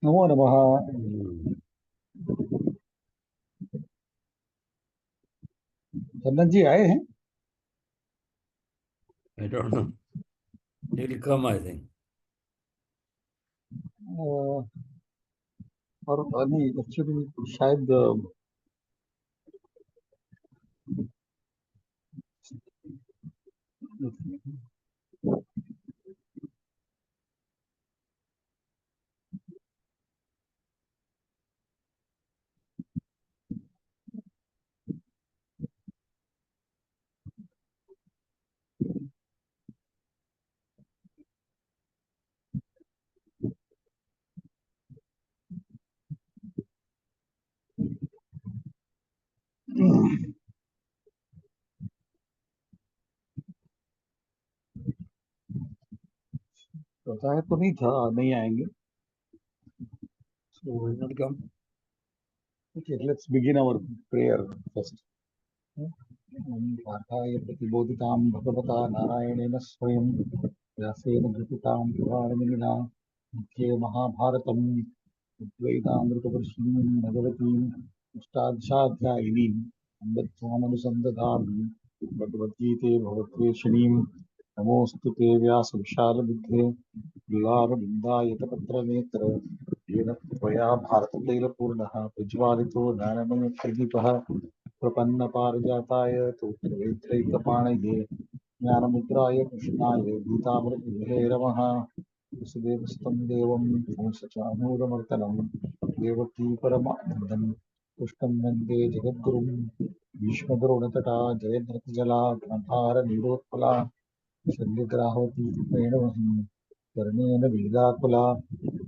नमो नमः। चंदन जी आए हैं? I don't know. He will come, I think. और नहीं, एक्चुअली शायद बताया तो नहीं था नहीं आएंगे। So will not come. Okay, let's begin our prayer first. ओम पार्थाय प्रतिबोधितां भगवता नारायणेन स्वयं व्यासेन घटितां पुराणमिना मध्ये महाभारतम् अद्वैतामृतवर्षिणीं भगवतीं अष्टादशाध्यायिनीम् अम्बत्वामनुसन्दधामि भगवद्गीते भगवद्वेषिणीं नमोऽस्तु ते व्यासविशालबुद्धे विलारविन्दायतपत्रनेत्र येन त्वया भारततैलपूर्णः प्रज्वालितो ज्ञानमयप्रदीपः प्रपन्नपारिजाताय तोत्रवेत्रैकपाणये ज्ञानमुद्राय कृष्णाय गीतामृतविधे नमः। वसुदेवसुतं देवं कंसचाणूरमर्दनं देवकी परमानन्दं कृष्णं वन्दे जगद्गुरुं भीष्मद्रोणतटा जयद्रथजला घ्नभारनीरोत्पला शल्यग्राहवती प्रेणवह्नि कर्णेन वीलाकुला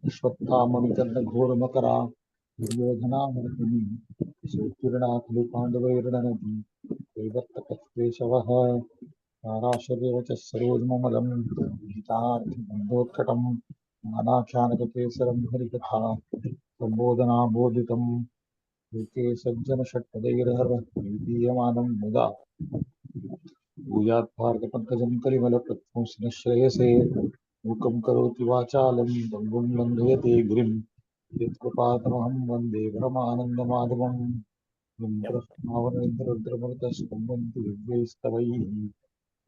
अश्वत्थामविकर्णघोरमकरा दुर्योधनामर्दिनी सुकीर्णा खलु पाण्डवैर्ननदी दैवत्तकत्वेशवः ताराशर्यव च सरोजममलं गीतार्थबन्धोत्कटं नानाख्यानककेसरं हरिकथा सम्बोधनाबोधितं एके सज्जनषट्पदैर्हरः मुदा भूयात् भारतपङ्कजं कलिमलप्रध्वंसिनः श्रेयसे मूकं करोति वाचालं दङ्गुं लङ्घयते गिरिं यत्कृपातमहं वन्दे परमानन्दमाधवम् रुद्रमरुतस्कुम्भन्ति विद्वैस्तवैः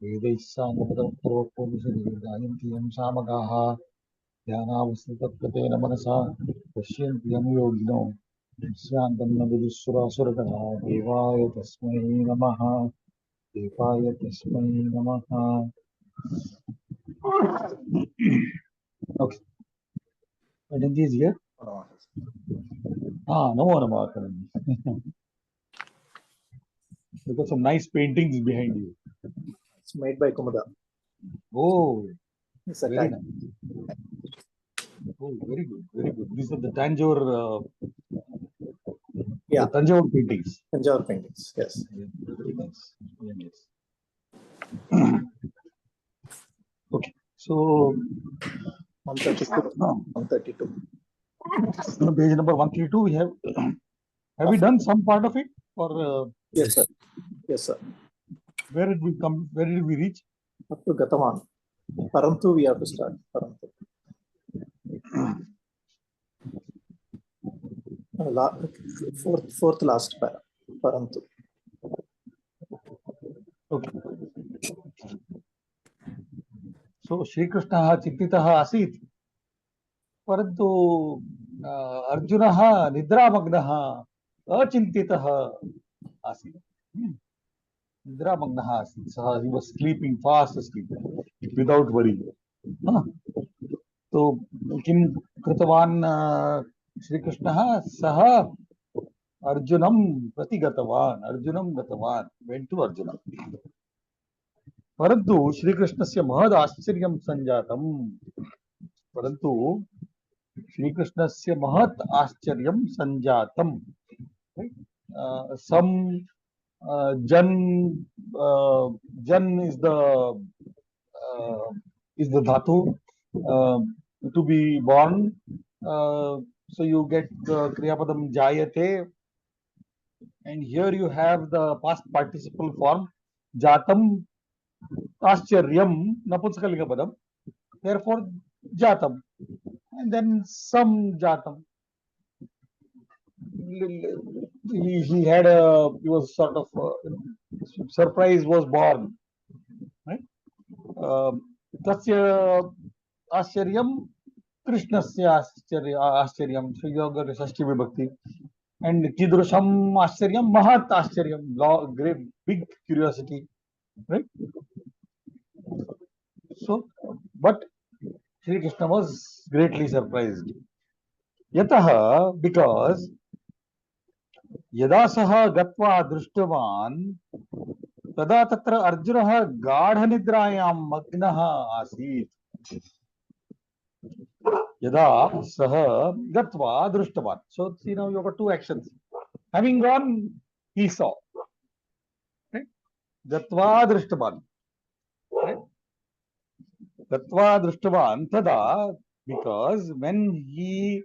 वेदैः साङ्गपदप्रोक्तोपनिषदि गायन्ति यं सामगाः ध्यानावस्थितत्वतेन मनसा पश्यन्ति यं योगिनो विश्रान्तं न विदुःसुरासुरगणा देवाय तस्मै नमः। देवाय तस्मै नमः। Okay, Anandi is here. Namo Namaha Anandi. We've got some nice paintings behind you. It's made by Kumada. Oh, It's a very tag. nice. Oh, very good, very good. These are the Tanjore, Yeah, the Tanjore paintings. Tanjore paintings. Yes. Very nice, very nice. Okay, so 132. 132. page number 132. We have we done some part of it, or Yes, sir. Yes, sir. where did we come? Where did we reach? Up to Gataman. Parantu, we have to start. Parantu. Fourth last para. Parantu. Okay. So Shri Krishna चिन्तितः आसीत्, परन्तु अर्जुनः निद्रामग्नः अचिन्तितः आसीत्। निद्रामग्नः आसीत् सः, he was sleeping, fast asleep without worry. तो किं कृतवान् श्रीकृष्णः? सः अर्जुनं प्रति गतवान्, अर्जुनं गतवान्, went to Arjuna. परन्तु श्रीकृष्णस्य महद् आश्चर्यं सञ्जातम्, परन्तु श्रीकृष्णस्य महत् आश्चर्यं सञ्जातम्. Some jan is the dhatu, to be born. So you get kriya padam jayate, and here you have the past participle form jatam ascharyam napumsakalinga padam, therefore jatam. and then some Jatam. He had he was sort of surprise was born, right? Tasya Ascharyam Krishnasya Ascharyam. So you have got Shashti Vibhakti. And Kidrusham Ascharyam Mahat Ascharyam. Great big curiosity, right? So, but Sri Krishna was greatly surprised. Yataha, because यदा सः गत्वा दृष्टवान् तदा तत्र अर्जुनः गाढनिद्रायां मग्नः आसीत्. यदा सः गत्वा दृष्टवान्. So see, now you have got two actions. Having gone, he saw. Right? गत्वा दृष्टवान्. Right? गत्वा दृष्टवान् तदा, because when he,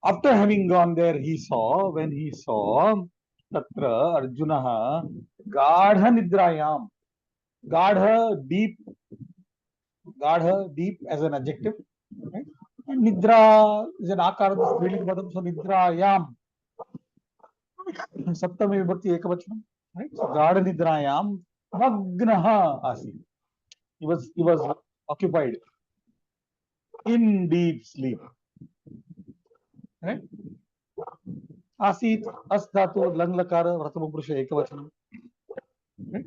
after having gone there, he saw, when he saw, tatra Arjunah gadha nidrayam. Gadha, deep as an adjective, right? And nidra is an akara, striling padam, so nidrayam. Saptami vibhakti ekavachanam, right? So gadha nidrayam magnaha asi. He was occupied in deep sleep. Right? Asit as dhatu lang lakara prathama purusha ekavachanam. Right?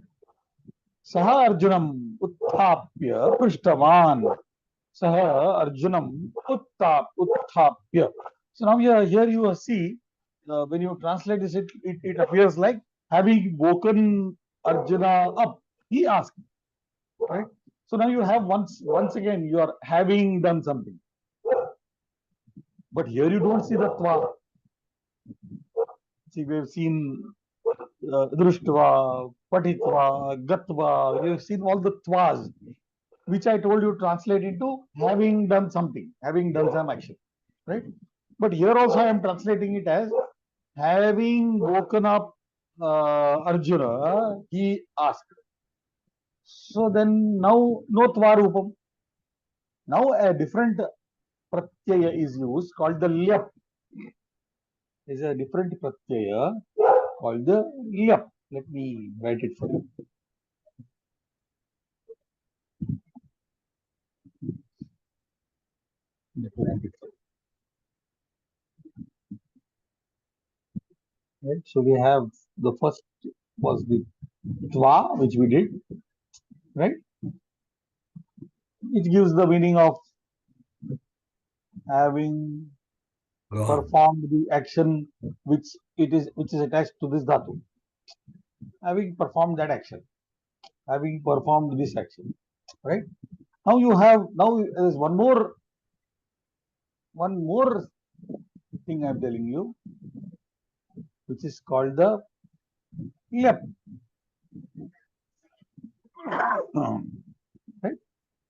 Saha Arjunam uthapya prishtavan. Saha Arjunam uthapya. So now here you see, when you translate this, it appears like having woken Arjuna up. He asked, right? So now you have once again you are having done something. But here you don't see the twa. See, we have seen Drishtva, Patitva, Gatva. We have seen all the twas, which I told you translate into having done something, having done some action, right? But here also I am translating it as having woken up Arjuna, he asked. So then now no tvarupam. Now a different pratyaya is used called the lyap. Is a different pratyaya called the lyap. Let me write it for you. Let me write it for you. Right. So we have the first was the tva, which we did, right? It gives the meaning of having performed the action which is attached to this dhatu. Having performed that action, having performed this action, right? Now you have, now there is one more thing I am telling you, which is called the lyap. Right?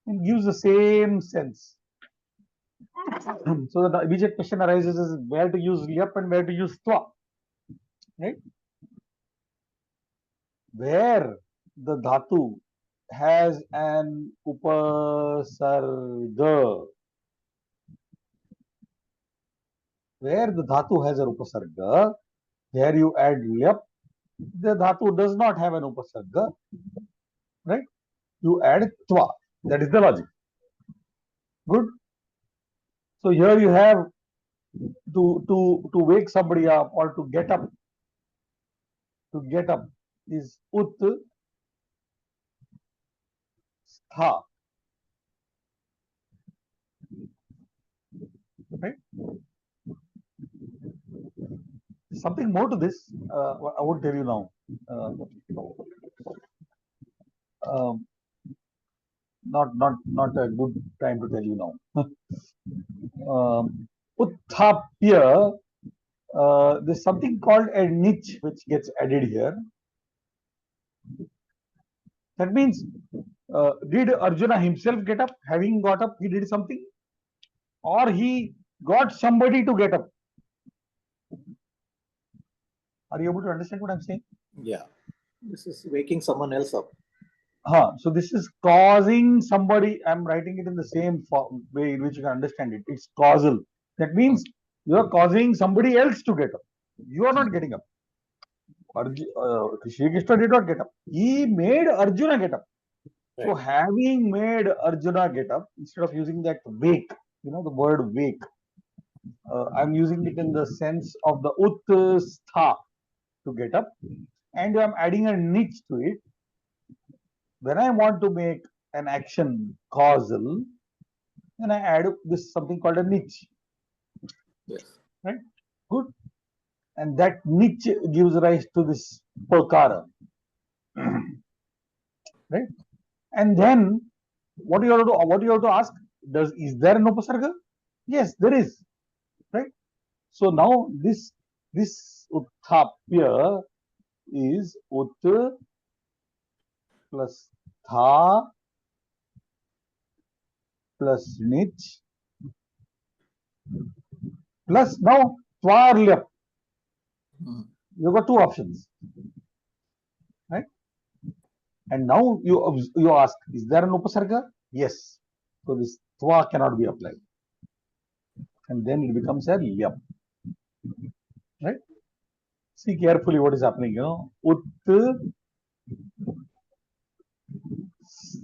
It gives the same sense. So the immediate question arises is where to use lyap and where to use twa. Right? Where the dhatu has an upasarga, where the dhatu has an upasarga, there you add lyap. The dhatu does not have an upasarga, right? You add twa. That is the logic. Good. So here you have to wake somebody up or to get up. To get up is ut stha. Right? Something more to this, I won't tell you now. Not a good time to tell you now. Uthapya, there's something called a niche which gets added here. That means, did Arjuna himself get up? Having got up, he did something? Or he got somebody to get up? Are you able to understand what I'm saying? Yeah. This is waking someone else up. So this is causing somebody. I'm writing it in the same way in which you can understand it. It's causal. That means you are causing somebody else to get up. You are not getting up. Shri Krishna did not get up. He made Arjuna get up. So having made Arjuna get up, instead of using that wake, the word wake, I'm using it in the sense of the utstha, to get up, and I'm adding a niche to it. When I want to make an action causal, then I add this something called a niche. Yes. Right? Good. And that niche gives rise to this pakara. Right? And then what you have to ask, is there an upasarga? Yes, there is. Right? So now this utthapya is ut plus tha plus niche plus now twarlyap. You've got two options, right? And now you ask, is there an upasarga? Yes. So this twa cannot be applied, and then it becomes a lyap, right? See carefully what is happening. Ut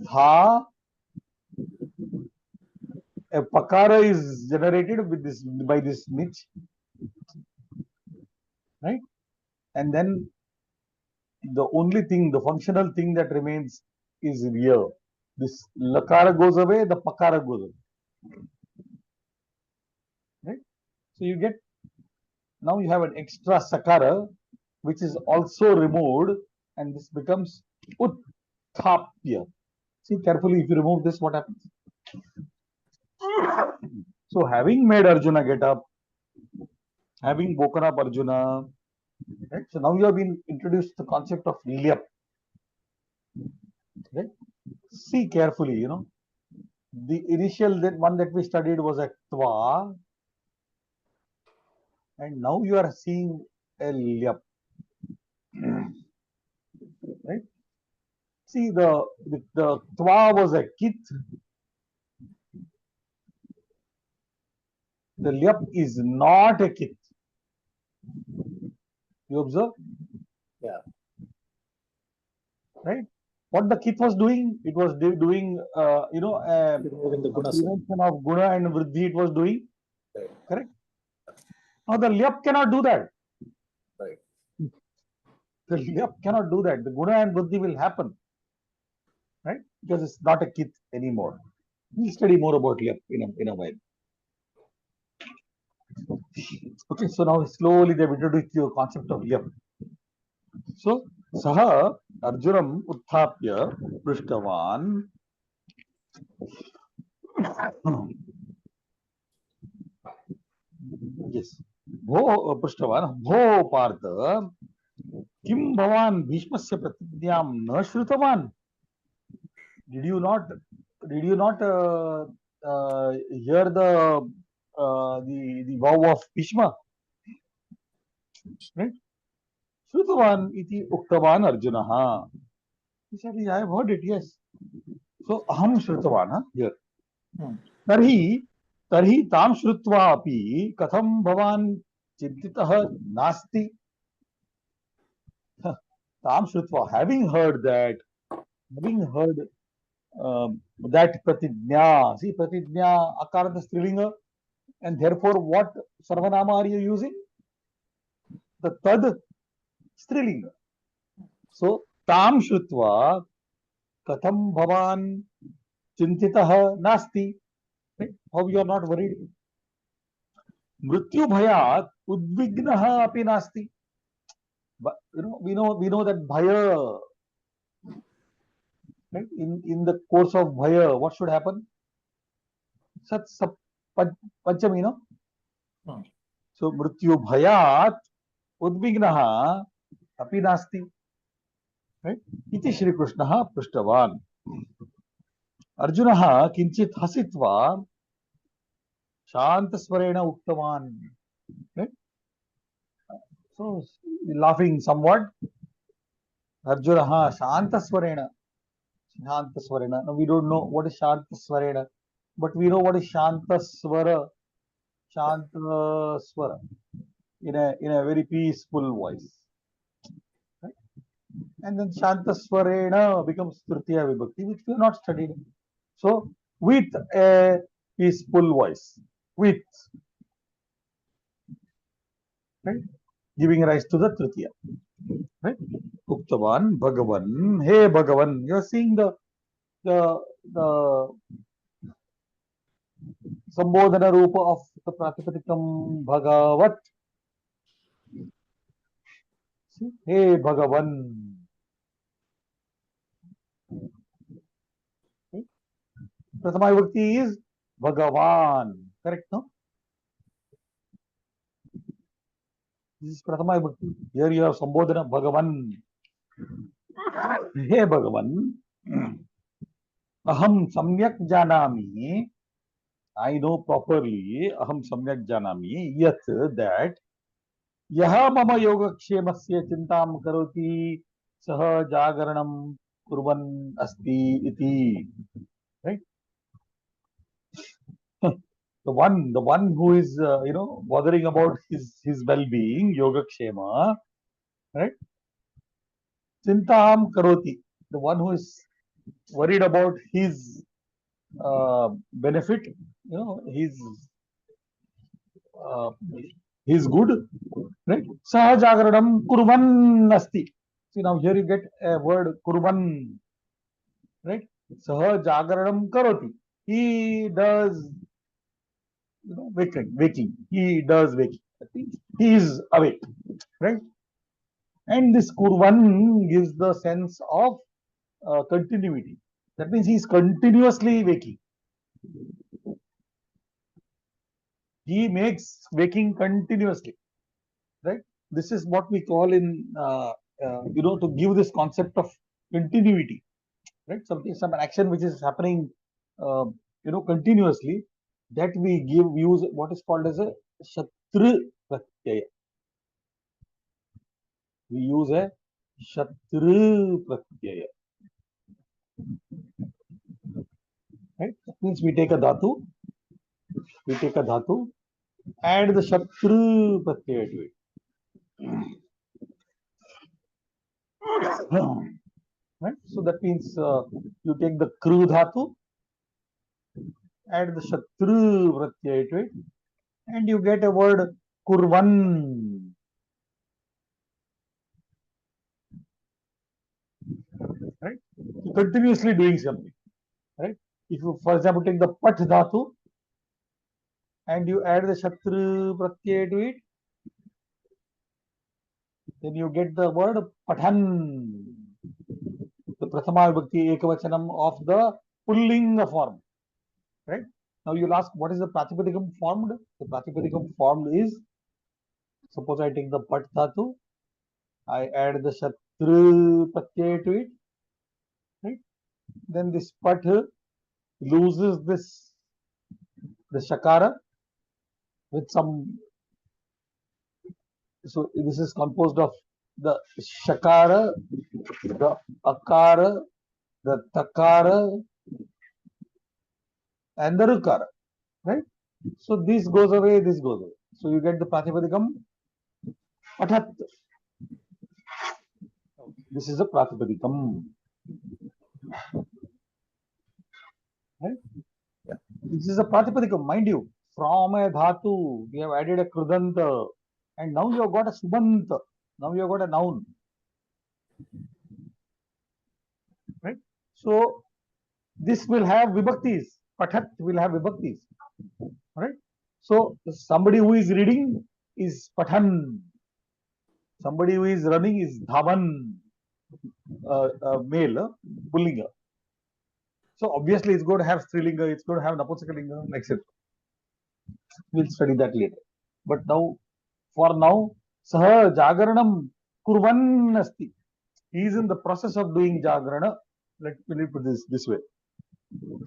tha, a pakara is generated with this by this niche, right? And then the only thing, the functional thing that remains is here. This lakara goes away, the pakara goes away. Right? So you get, now you have an extra sakara which is also removed, and this becomes utthapya. See carefully, if you remove this, what happens? So having made Arjuna get up, having woken up Arjuna, right? So now you have been introduced the concept of lyap. Right? See carefully, the initial one that we studied was a twa, and now you are seeing a lyap. Right? See, the twa was a kit. The lyap is not a kit. You observe? Yeah. Right? What the kit was doing? It was doing, Removing the gunas. prevention of guna and vriddhi it was doing. Right. Correct? Now the lyap cannot do that. Right. The lyap cannot do that. The guna and vriddhi will happen. Right? Because it's not a kit anymore. We'll study more about lyap in a while. Okay, so now slowly they've introduced the concept of lyap. So, saha Arjunam utthapya prishtavan. Yes. Bho prishtavan. Bho partha. Kim bhavan bhishmasya pratigyam na shrutavan? Did you not hear the vow of Bhishma? Right? Shrutavan iti uktavan Arjunaha. He said, I have heard it, yes. So aham shrutavan, here. Tarhi tam shrutva api katham bhavan chintitah nasti. Tam shrutva, having heard that pratijna, see pratijna akaranta strilinga, and therefore what sarvanama are you using? The tad strilinga. So tam shrutva katham bhavan chintitah nasti. Right? How you are not worried? Mrityu bhayat udvignaha api nasti. But we know that bhaya, right? In the course of bhaya, what should happen? Sat panchami, no? So mrityu bhayat udvignaha api nasti. Right? Iti Shri Krishna prishtavan. Arjunaha kinchit hasitva shantasvarena uktavan. Right? So laughing somewhat. Arjunaha shantasvarena. Shantaswarena. Now we don't know what is Shantaswarena, but we know what is Shantaswara. Shantaswara in a very peaceful voice. Right? And then Shantaswarena becomes Tritiya Vibhakti, which we have not studied. So with a peaceful voice, with, right, giving rise to the Tritiya. Right? Uktavan, Bhagavan, Hey Bhagavan. You are seeing the Sambodhana Rupa of the Pratipadikam Bhagavat. See? Hey Bhagavan. Okay. Prathama Vibhakti is Bhagavan. Correct, no? This is Prathama Vibhakti. Here you have Sambodhana Bhagavan. Hey Bhagavan. Aham Samyak Janami. I know properly. Aham Samyak Janami. Yat that. Yaha mama yogakshemasya chintam karoti saha jagaranam kurvan asti iti. Right? The one who is bothering about his well-being, yogakshema, right? Chintam karoti. The one who is worried about his benefit, uh, his good, right? Saha jagaranam kurvan asti. See, now here you get a word kurvan, right? Saha jagaranam karoti. He does, waking. He does waking. He is awake, right? And this kurvan gives the sense of continuity. That means he is continuously waking. He makes waking continuously, right? This is what we call in, to give this concept of continuity, right? Some action which is happening, continuously, that we use what is called as a Shatru Pratyaya. We use a Shatru Pratyaya. Right? That means we take a dhatu, add the Shatru Pratyaya to it. Right? So that means you take the Kru dhatu, add the Shatru Pratyaya to it, and you get a word Kurvan. Right? So continuously doing something. Right? If you, for example, take the Pat dhatu and you add the Shatru Pratyaya to it, then you get the word Pathan. The Prathama Vibhakti Ekavachanam of the Pullinga form. Right? Now you'll ask, what is the Pratipadikam formed? The Pratipadikam formed is, suppose I take the Pat dhatu, I add the Shatru Pratyaya to it, right? Then this Pat loses the Shakara with some, so this is composed of the Shakara, the Akara, the Takara, and the Rukara, right? So this goes away, this goes away. So you get the Pratipadikam Pathat. This is a Pratipadikam. Right? Yeah. This is a Pratipadikam, mind you. From a dhatu, we have added a Krudanta, and now you have got a Subanta. Now you have got a noun. Right? So this will have vibhaktis. Pathat will have vibhaktis. Right? So somebody who is reading is Pathan. Somebody who is running is Dhavan. Male, Pullinga. So obviously it's going to have Strilinga, it's going to have Napusakalinga, etc. We'll study that later. But now, for now, Saha Jagaranam Kurvan Asti. He is in the process of doing Jagarana. Let me put this way.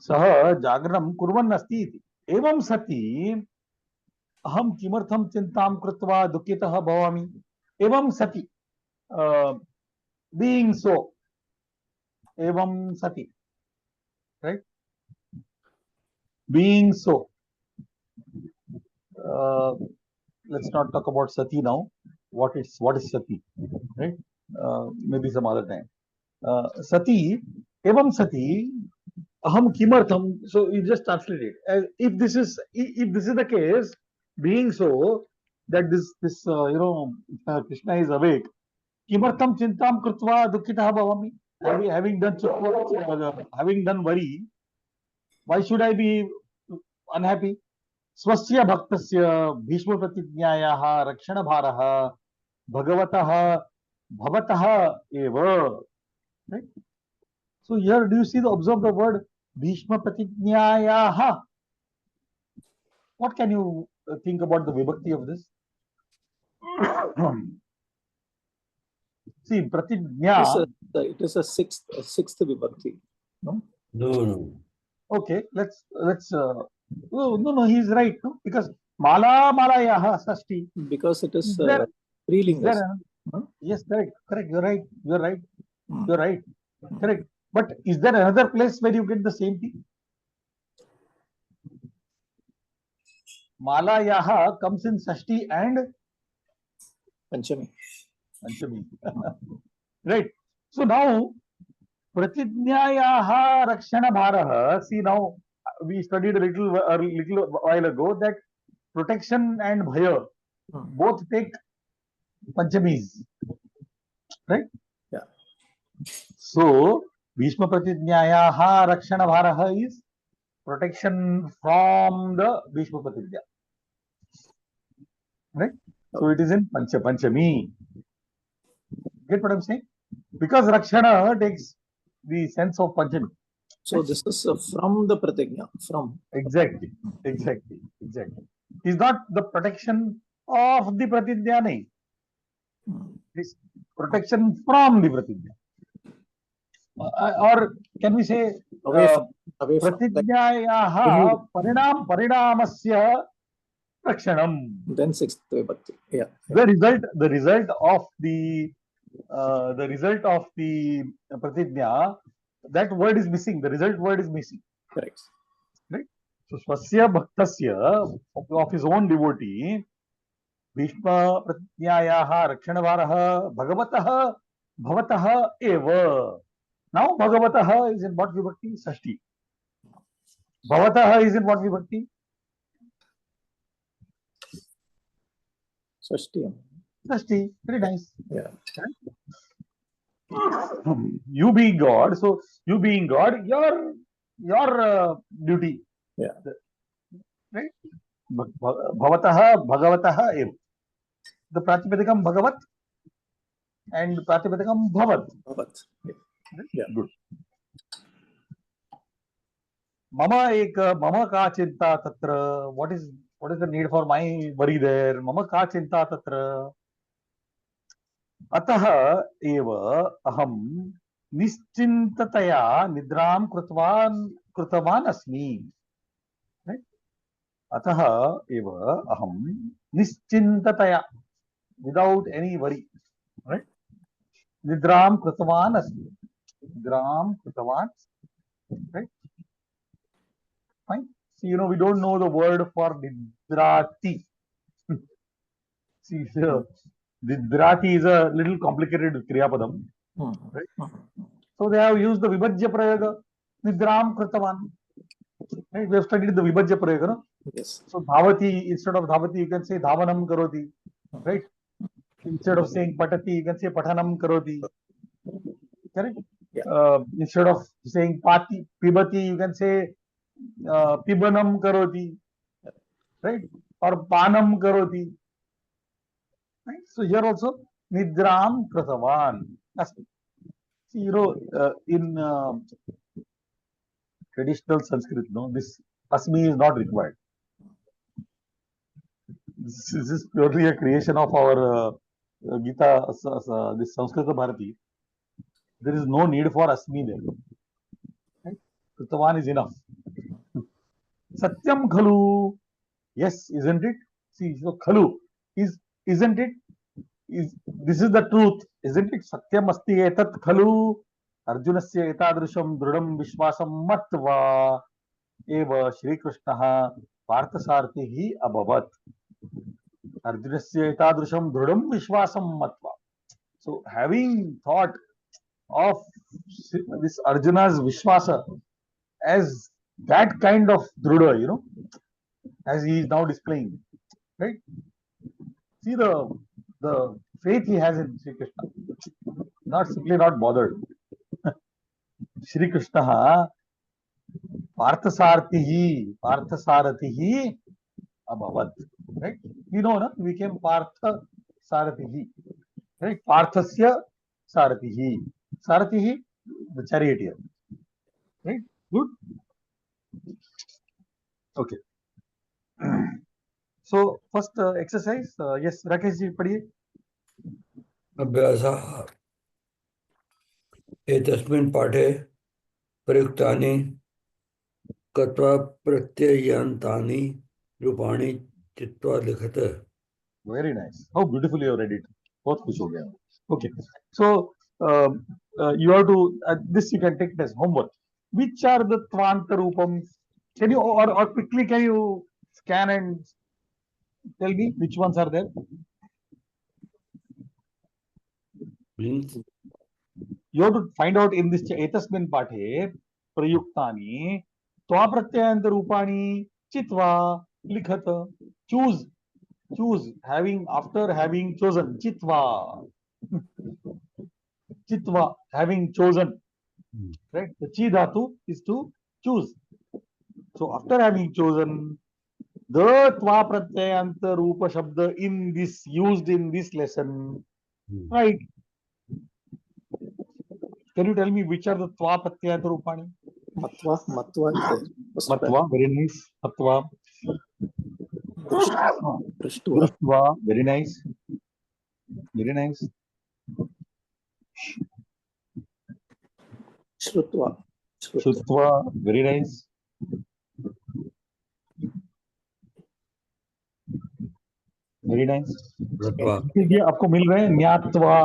Saha Jagaranam Kurvan Asti. Evam Sati Aham Kimartham Chintam Krutva Dukkitaha Bhavami. Evam Sati. Being so. Evam Sati. right? Being so, uh, let's not talk about sati now. What is sati, right? Maybe some other time. Sati, evam sati, aham kimartham. So you just translate it. If this is the case, being so that this Krishna is awake. Kimartham chintam krutva dukkitah bhavami. Having done worry, why should I be unhappy? स्वस्य भक्तस्य भीष्म प्रतिज्ञायाः रक्षणभारः भगवतः भवतः एव. Right? So here do you see observe the word Bhishma Pratignyayah? What can you think about the vibhakti of this? See, Pratignya. It is a sixth vibhakti. No? No. Okay, let's no, he's right, no? Because Malayah Sashti. Because it is There- strilinga. Yes, correct. You're right. Correct. But is there another place where you get the same thing? Malayaha comes in Sashti and Panchami. Panchami. Right. So now, Pratidnyayaha Rakshana Bharaha. See, now we studied a little while ago that protection and Bhaya both take Panchamis. Right? Yeah. So, Bhishma Pratidnyayaha Rakshana Bharaha is protection from the Bhishma Pratidnya. Right? So, it is in Panchami. Get what I'm saying? Because Rakshana takes the sense of Panchami. So this is from the pratigna. From. Exactly. It's not the protection of the Pratidnya. nahi. It's protection from the Pratidnya. Or can we say Away from. Pratidnyayaha parinamasya rakshanam. Then sixth vibhakti. Yeah. The result of the Pratidnya, that word is missing. The result word is missing. Correct. Right? So Swasya Bhaktasya, of his own devotee, Bhishma Pratidnyayaha Rakshanavaraha Bhagavataha Bhavataha eva. Now Bhagavataha is in what vibhakti? Sashti. Bhavataha is in what vibhakti? Sashti. Sashti. Very nice. Yeah. You being God, so you being God, your duty. Yeah. Right? Bhavataha Bhagavataha eva. The Pratipadikam Bhagavat and Pratipadikam Bhavat. Bhavat. Yeah. Good. Mama ka chinta tatra. What is the need for my worry there? Mama ka chinta tatra. Ataha eva aham nischintataya nidram krutavan asmi. Right? Ataha eva aham nischintataya, without any worry. Right? Nidram krutavan asmi. Nidram krutavan. Right? Fine. See, we don't know the word for nidrati. See, nidrati is a little complicated Kriya Padam. Right? So they have used the Vibhajya Prayaga, Nidram Kritavan. Right? We have studied the Vibhajya Prayaga. No? Yes. So Dhavati, instead of Dhavati, you can say Dhavanam Karoti. Right? Instead of saying Patati, you can say Patanam Karoti. Correct? Yeah. Instead of saying Pibati, you can say Pibanam Karoti. Right? Or Panam Karoti. Right? So here also Nidram Kritavan. See, in traditional Sanskrit, this Asmi is not required. This is purely a creation of our Gita, this Samskrita Bharati. There is no need for Asmi there. Right? Kritavan is enough. Satyam Khalu. Yes, isn't it? See, so Khalu isn't it? This is the truth, isn't it? Satyam asti etat khalu अर्जुनस्य एतादृशं दृढं विश्वासं मत्वा एव श्रीकृष्णः पार्थसारथिः अभवत्. अर्जुनस्य एतादृशं दृढं विश्वासं मत्वा. So having thought of this Arjuna's Vishwasa as that kind of Druda, as he is now displaying, right? See the faith he has in Sri Krishna, not bothered. Sri Krishna Parthasarathihi abhavat, right? We know, na? We became Partha Sarathihi, right? Parthasya Sarathihi. Sarathihi, the charioteer, right? Good. Okay. So first exercise, yes, Rakesh ji, padhiye. अभ्यासः एतस्मिन् पाठे प्रयुक्तानि कृत्वा प्रत्ययान्तानि रूपाणि चित्वा लिखत. Very nice. How beautifully you have read it. बहुत खुश हो गया. Okay. So you have to this you can take as homework. Which are the Tvanta Rupams? Can you or quickly can you scan and tell me which ones are there? Means You have to find out in this etasmin pathe prayuktani tva pratyayanta rupani chitva likhat. Choose having after having chosen chitva having chosen, right? The chi dhatu is to choose. So after having chosen the tva pratyayanta rupa shabda in this used in this lesson, right? Can you tell me which are the tva pratyayanta rupani? Matva is there. First Matva, very nice. Matva. Prishtva. Drishtva, very nice. Very nice. Shrutva. Shrutva, very nice. Very nice. कृत्वा ये आपको मिल रहे हैं न्यात्वा,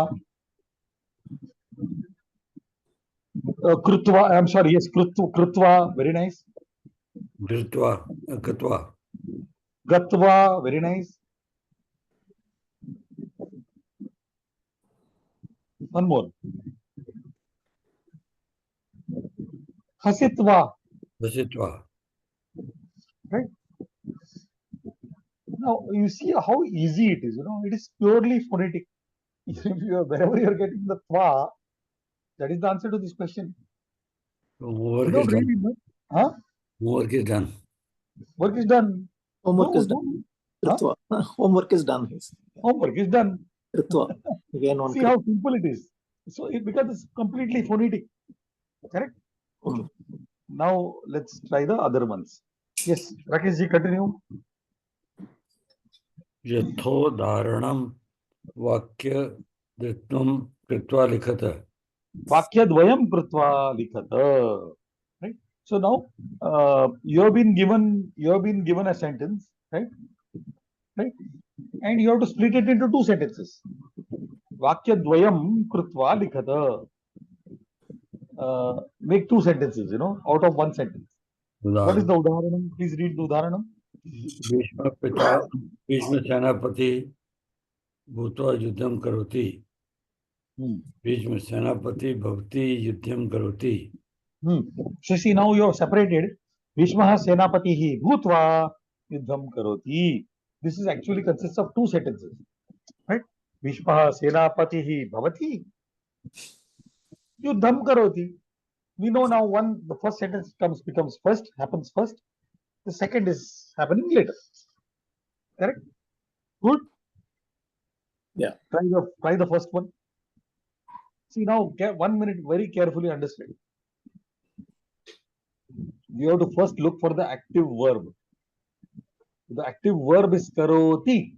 कृत्वा, I am sorry, yes, कृत्वा, very nice. धृत्वा कृत्वा गत्वा, very nice. One more. Hasitva, वसित्वा. right? Now you see how easy it is. It is purely phonetic. Wherever you are getting the twa, that is the answer to this question. Homework You is don't done. really know. Huh? Homework is done. Work is done. Homework No, is done. Huh? Kritva. Homework is done. Homework is done. Kritva. Again on See how simple it is. So it becomes completely phonetic. Correct? Okay. Now let's try the other ones. Yes, Rakesh ji, continue. यथोदाहरणं वाक्य द्वित्वं कृत्वा लिखत. Vakyadvayam kritva likhata. Right? So now you have been given a sentence, right? Right? And you have to split it into two sentences. Vakyadvayam kritva likhata. Make two sentences, out of one sentence. What is the udaharanam? Please read the udaharanam. Bhishma पिता भीष्म सेनापति भूत्वा युद्धं करोति. भीष्म सेनापति भवति युद्धं करोति. So see, now you have separated Bhishma Senapatihi Bhutva Yuddham Karoti. This is actually consists of two sentences, right? Bhishma Senapatihi Bhavati Yuddham Karoti. We know now the first sentence happens first. The second is happening later. Correct? Good? Yeah. Try the first one. See now, 1 minute, very carefully understand. You have to first look for the active verb. The active verb is karoti.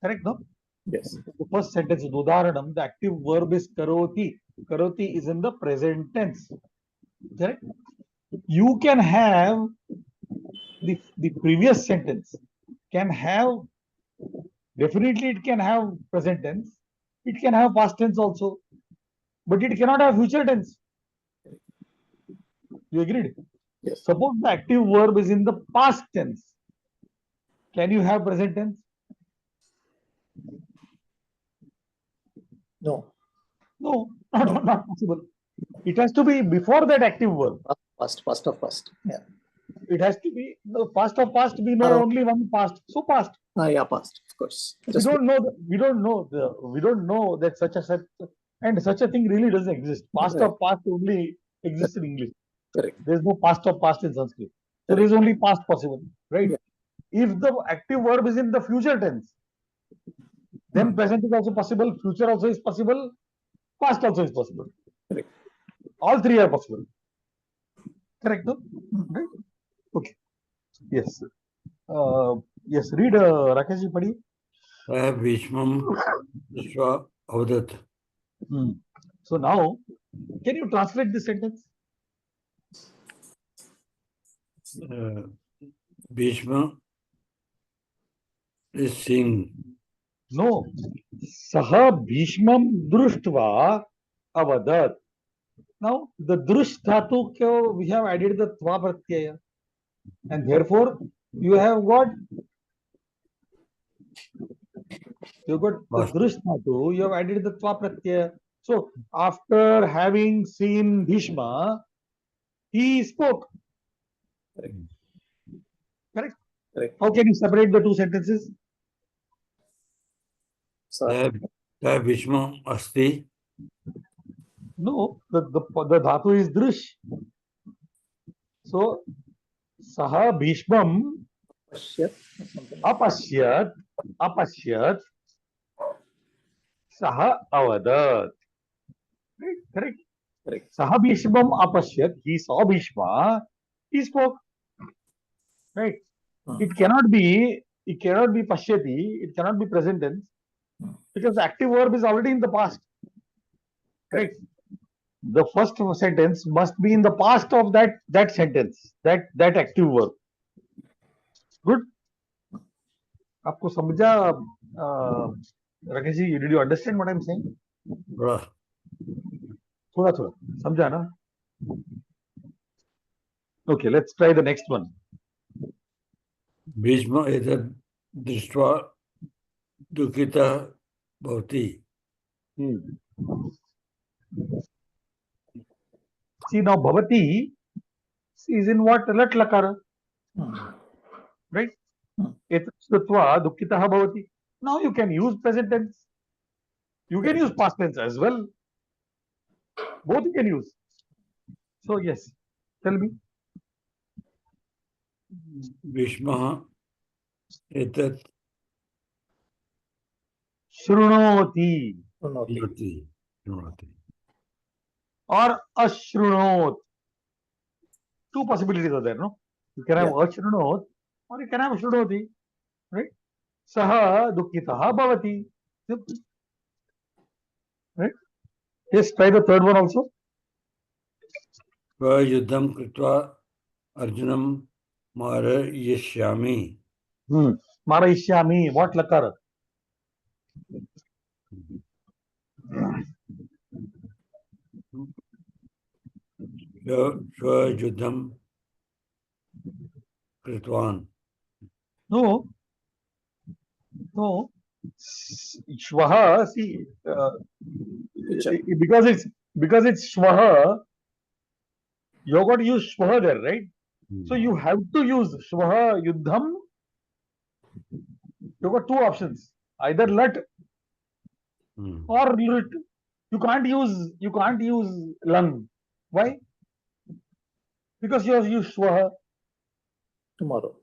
Correct, no? Yes. The first sentence is udaharanam. The active verb is karoti. Karoti is in the present tense. Correct? You can have the previous sentence can have, definitely it can have present tense. It can have past tense also. but it cannot have future tense. You agreed? Yes. Suppose the active verb is in the past tense. Can you have present tense? No. No, not possible. It has to be before that active verb. Past of past. Yeah. It has to be the past of past. We know Hello. only one past. So past. Yeah, past, of course. We don't know that such a thing really doesn't exist. Past Right. of past only exists in English. Correct. There is no past of past in Sanskrit. So there Correct. is only past possible, right? Yeah. If the active verb is in the future tense, then present is also possible, future also is possible, past also is possible. Correct. All three are possible. Correct, no? Right? Okay. Yes. Yes. Read Rakeshji, padi. Bhishmam Vishwa Avadat. So now, can you translate this sentence? Bhishma is seeing. No. Saha Bhishmam Društva Avadat. Now, the drush dhatu, we have added the tva pratyaya. And therefore, you have got the drush dhatu, you have added the tva pratyaya. So, after having seen Bhishma, he spoke. Correct? Correct. How can you separate the two sentences? Bhishma Asti. No, the dhatu is drush. So, saha Bhishmam apashyat saha avadat. Right? Correct? Correct. Saha Bhishmam apashyat, he saw Bhishma, he spoke. Right? It cannot be pashyati, it cannot be present tense, because the active verb is already in the past. Correct? The first sentence must be in the past of that sentence, that active verb. Good? आपको समझा Rakesh ji? Did you understand what I'm saying? थोड़ा समझा ना? Okay, let's try the next one. Bhishma etat drishtva dukkita bhavati. See, now bhavati is in what? Lat lakara. Right? Etatva dukkitaha bhavati. Now you can use present tense. You can use past tense as well. Both you can use. So yes, tell me. Bhishma etat Shrunoti shrunoti or ashrunot. Two possibilities are there, no? You can have ashrunot or you can have shrunoti. Right? Saha dukkitaha bhavati. Right? Yes, try the third one also. Yuddham kritva Arjunam marayishyami. Marayishyami, what lakar? Yuddham kritvan. No. Shvaha, see, because it's shvaha, you got to use shvaha there, right? So you have to use shvaha yuddham. You got two options, either lat or lit. You can't use lang. Why? Because you have used shvaha. Tomorrow.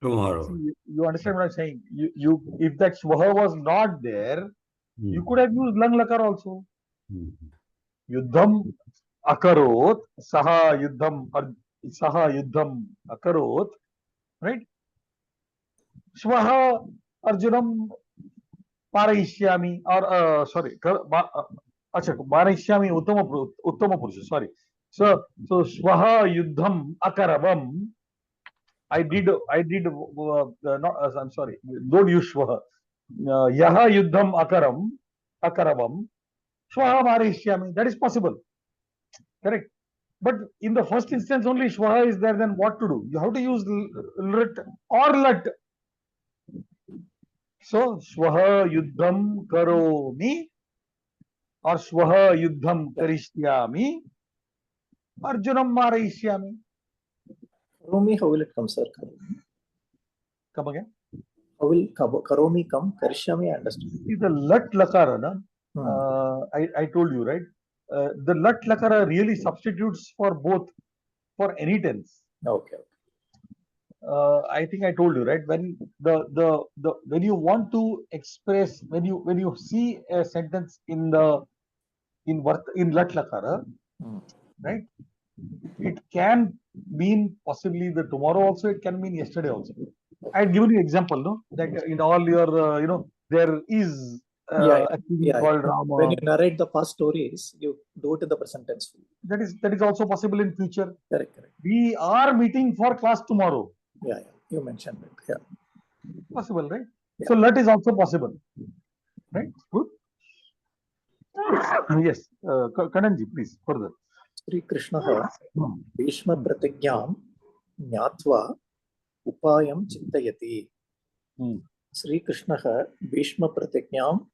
See, you understand what I'm saying? You if that shvaha was not there, you could have used lang lakar also. Yuddham akarot, saha yuddham akarot, right? Shvaha Arjunam parayishyami, or sorry, parayishyami uttama purusha, sorry. So shvaha yuddham akaravam. I did not, I'm sorry, don't use shvaha. Yaha yuddham akaravam. Shvaha Marishyami. That is possible. Correct. But in the first instance only Shvaha is there, then what to do? You have to use lit or lat. So Shvaha Yuddham Karomi or Shvaha Yuddham Karishyami. Arjunam Marayishyami. Karomi, how will it come, sir? Come again. How will Karomi come? Karishyami, I understand. See the lat lakara, na? I told you, right? The lat lakara really substitutes for both, for any tense. Okay. I think I told you, right? When when you want to express, when you see a sentence in lat lakara, right? It can mean possibly the tomorrow also. It can mean yesterday also. I had given you example, no? That in all your there is a TV called Rama. When you narrate the past stories, you do it in the present tense. That is also possible in future. Correct. We are meeting for class tomorrow. Yeah. You mentioned it. Yeah. Possible, right? Yeah. So lat is also possible, right? Good. Yes. Kananji, please further. Sri Krishna Bhishma Pratigyam Nyatva Upayam Chintayati. Sri Krishna Bhishma Pratigyam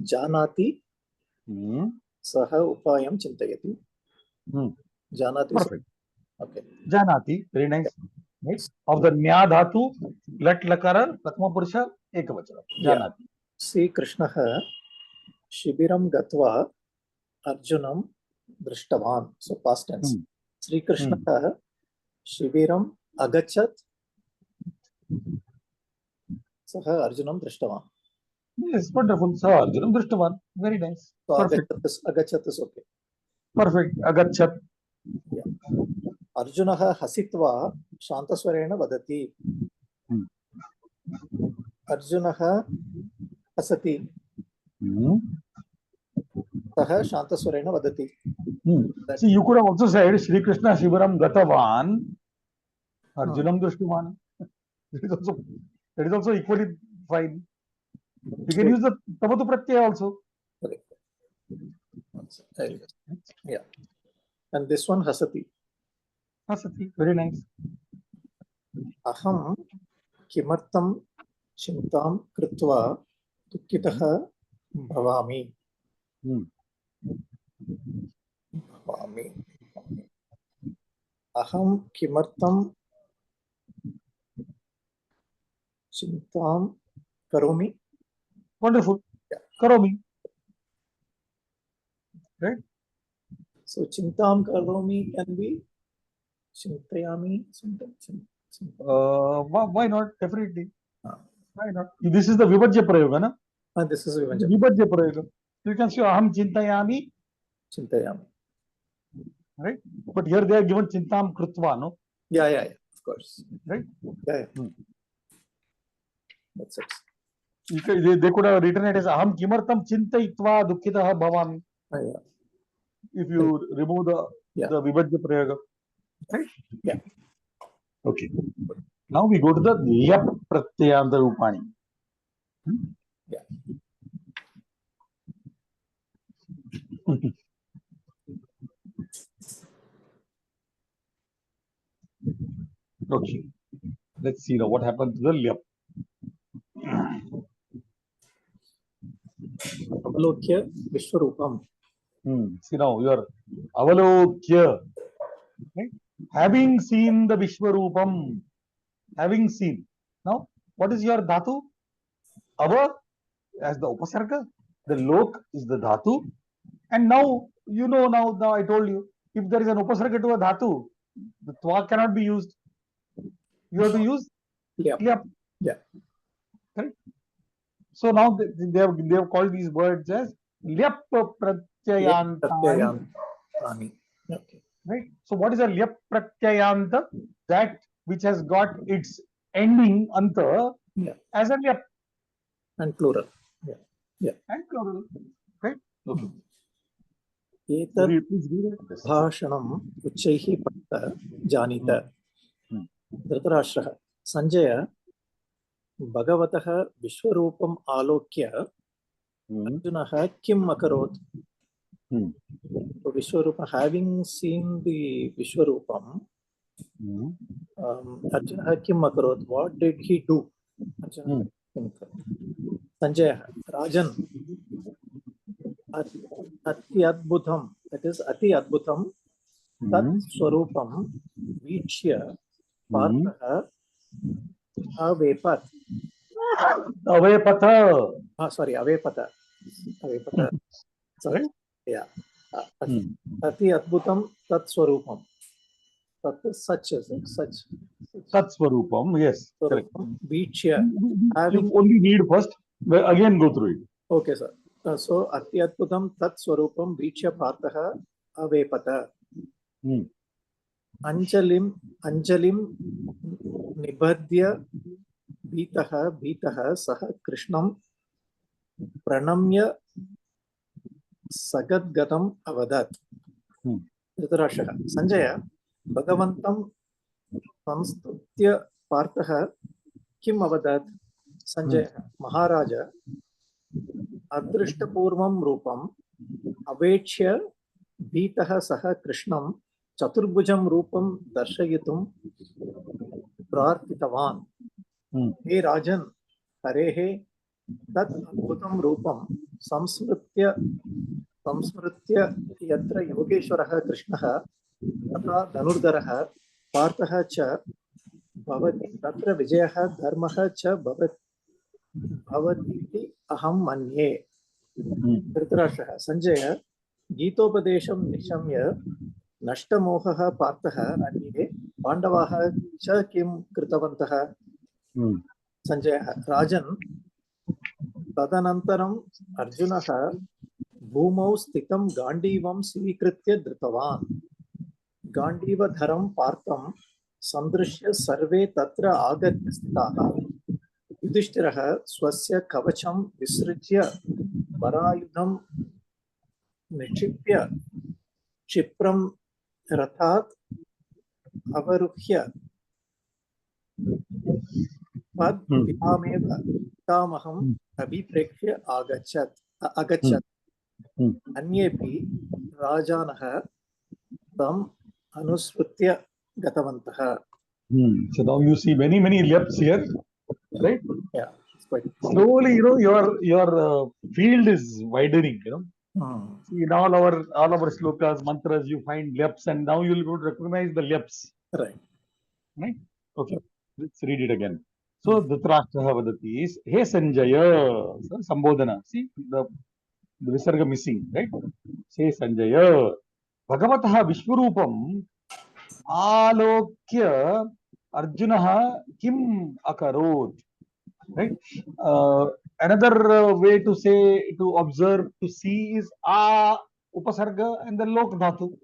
Janati Saha Upayam Chintayati. Janati. Perfect. Okay. Janati, very nice. Right? Of the Nya Dhatu, lat lakara, Pratma Purusha, Ekavachana. Janati. Sri Krishna Shibiram Gatva Arjunam Drishtavan. So past tense. Sri Krishna Shibiram Agachat Saha Arjunam Drishtavan. Yes, wonderful. Saha Arjunam Drishtavan. Very nice. So Perfect. Agachat is okay. Perfect. Agachat. Yeah. Arjunaha Hasitva Shantaswarena Vadati. Arjunaha Hasati. Saha Shantaswarena Vadati. See, you could have also said Sri Krishna Shibiram Gatavan Arjunam Drishtavan. That is also equally fine. You can use the Tavatu Pratyaya also. Okay. Yeah. And this one Hasati. Hasati, very nice. Aham Kimartam Chintam Kritva Dukkitaha Bhavami. Aham Kimartam Chintam Karomi. Wonderful. Yeah. Karomi. Right? So Chintam Karomi can be Chintayami. Why not? Definitely. Why not? This is the Vibhajya Prayoga, na? And this is Vibhajya Prayoga. You can say Aham Chintayami. Chintayami. Right? But here they are given Chintam Krutva, no? Yeah, of course. Right? Yeah. That's it. They could have written it as Aham Kimartam Chintayitva Dukkitaha Bhavami. Yeah. If you remove the Vibhajya Prayoga. Right? Yeah. Okay. Now we go to the Lyap Pratyayanta Rupani. Yeah. Okay. Let's see now what happened to the Lyap. Avalokya Vishwarupam. See now, your Avalokya. Right? Having seen the Vishwarupam. Having seen. Now, what is your Dhatu? Ava as the Upasarga. The Lok is the Dhatu. And now, you know, now I told you, if there is an Upasarga to a Dhatu, the Twa cannot be used. You have to use Lyap. Yeah. Right? So now they have called these words as Lyap Pratyayanta. Okay. Right? So what is a Lyap Pratyayanta? That which has got its ending anta as a Lyap. And plural. Yeah. And plural. Right? Okay. Etat bhashanam uchaihi patta janita. Dhritarashtraha. Sanjaya Bhagavatah Vishwarupam Alokya Arjuna kim akarot? Vishwarupa, having seen the Vishwarupam, Arjuna kim akarot? What did he do? Arjuna kim akarot? Sanjaya, Rajan, Ati Adbhutam, that is Ati Adbhutam, Tat Swarupam, Vichya, Partha, Avepat. Avepatha. Sorry, Avepata. Avepata. Sorry. Yeah. Ati Adbhutam Tat Swarupam. Tat is such as such. Tat Swarupam, yes. Correct. Vichya. You only read first, again go through it. Okay, sir. So Ati Adbhutam Tat Swarupam Vichya Partha Avepata. Anjalim Nibadhya Bhitah Saha Krishnam Pranamya Sagadgatam Avadat. Dhritarashtra. Sanjaya, Bhagavantam Samstutya Partha Kim Avadat. Sanjaya, Maharaja Adrishtapurvam Rupam Avechya Bhitah Saha Krishnam Chaturbhujam Rupam Darshayitum Prarthitavan. Hey Rajan, Harehe Tat Adbhutam Rupam Samsmritya Yatra Yogeshwaraha Krishnaha Tata Dhanurdharaha Parthaha Cha Bhavati Tatra Vijayaha Dharmaha Cha Bhavati Aham Manye. Dhritarashtra. Sanjaya, Gitopadesham Nishamya Nashtamohaha Parthaha Anye Pandavaha Cha Kim Kritavantaha. Sanjaya, Rajan, Tadanantaram Arjunaha Bhumau Stitam Gandivam Svikritya Dritavan. Gandiva Dharam Partham Sandrishya Sarve Tatra Agatya Stitaha. Yudhishthiraha Swasya Kavacham Visritya Parayudham Nishipya Chipram Rathat Avaruhya Pad Vyameva Tamaham Abhiprekshya Agachat. Anyepi Rajanaha Tam Anusrutya Gatavantaha. So now you see many leaps here, right? Yeah, it's quite slowly, your field is widening. See, in all our slokas, mantras, you find leaps, and now you'll be able to recognize the leaps. right. Okay, let's read it again. So Dhritarashtra Vadati is Hey Sanjaya, Sambodhana. See the Visarga missing, right? Say Sanjaya, Bhagavataha Vishwarupam Alokya Arjunaha Kim Akarot. Right? Another way to say, to observe, to see is Upasarga and the Lok Dhatu.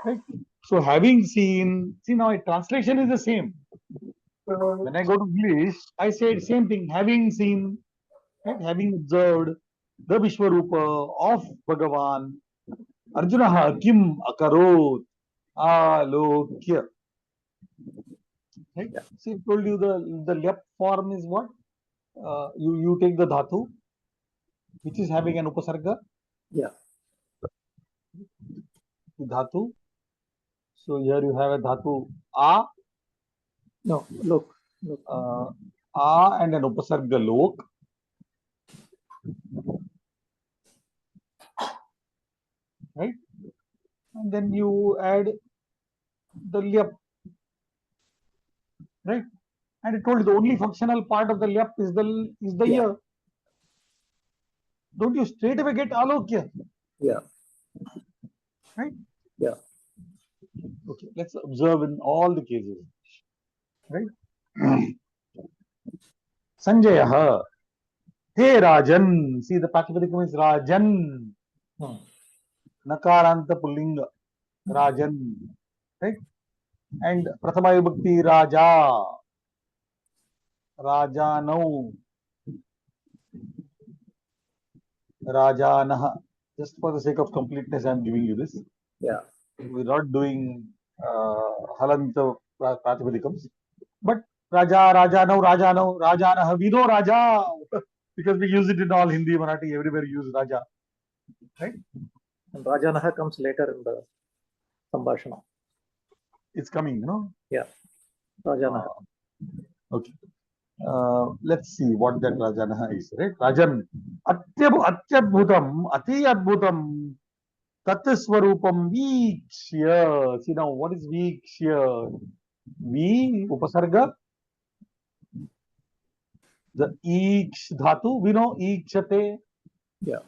Right? So having seen, see now translation is the same. When I go to English, I say the same thing, having seen, right? Having observed the Vishwarupa of Bhagavan, Arjuna Kim Akarot Alokya. Right? See, I told you the left form is what? You take the dhatu, which is having an upasarga. Yeah. Dhatu. So here you have a dhatu a. No, look. A and an upasarga lok. Right? And then you add the lyap. Right? And I told you the only functional part of the lyap is the ear. Don't you straight away get alokya? Yeah. Right? Yeah. Okay, let's observe in all the cases. Right? Sanjaya, Hey Rajan. See, the Pratipadikam is Rajan. Nakaranta Pullinga. Rajan. Right? And Prathama Vibhakti Raja. Rajano. Rajanaha. Just for the sake of completeness, I am giving you this. Yeah. We're not doing Halanta Pratipadikams. But Raja, Rajano, Rajanaha. We know Raja. because we use it in all Hindi, Marathi, everywhere we use Raja. Right? And Rajanaha comes later in the Sambhashana. It's coming, you know. Yeah. Rajanaha. Okay. Let's see what that Rajanaha is, right? Rajan. Atyabhutam, ati adbhutam, tat swarupam vikshya. See now, what is vikshya? V, upasarga. The iksh dhatu, we know ikshate. Yeah.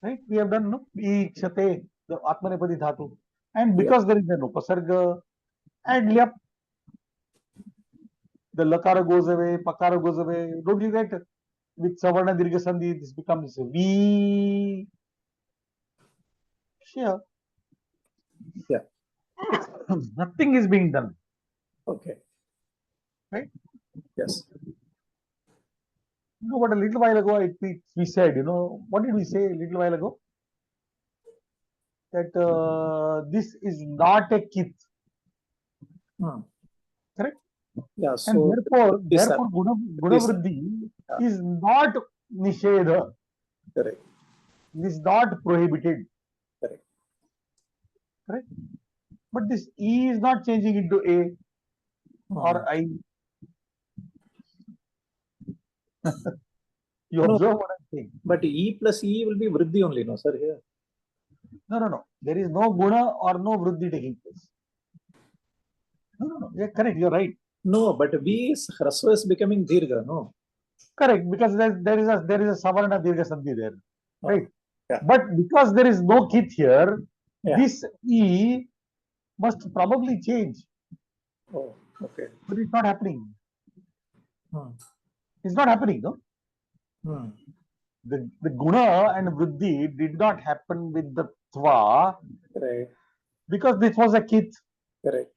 Right? We have done, no? Ikshate, the atmanepadi dhatu. And because there is an upasarga and lyap, the lakara goes away, pakara goes away. Don't you get? With savarna dirgha sandhi, this becomes V. Sure. Yeah. Nothing is being done. Okay. Right? Yes. You know what, a little while ago we said, you know, what did we say a little while ago? That this is not a kith. Correct? Yeah. And So therefore guna vriddhi is not nishedha. correct. It is not prohibited. Correct. Correct? But this E is not changing into A or I. You No. observe what I'm saying? But E plus E will be vriddhi only, no, sir, here. No. There is no guna or no vriddhi taking place. No. Yeah, correct. You're right. No, but V is Hrasva is becoming Dirgha, no? Correct, because there is a savarna dirgha sandhi there. Right? Yeah. But because there is no kith here, Yeah. this E must probably change. Oh, okay. But it's not happening. Hmm. It's not happening, no? Hmm. The guna and vriddhi did not happen with the tva Correct. because this was a kith. Correct.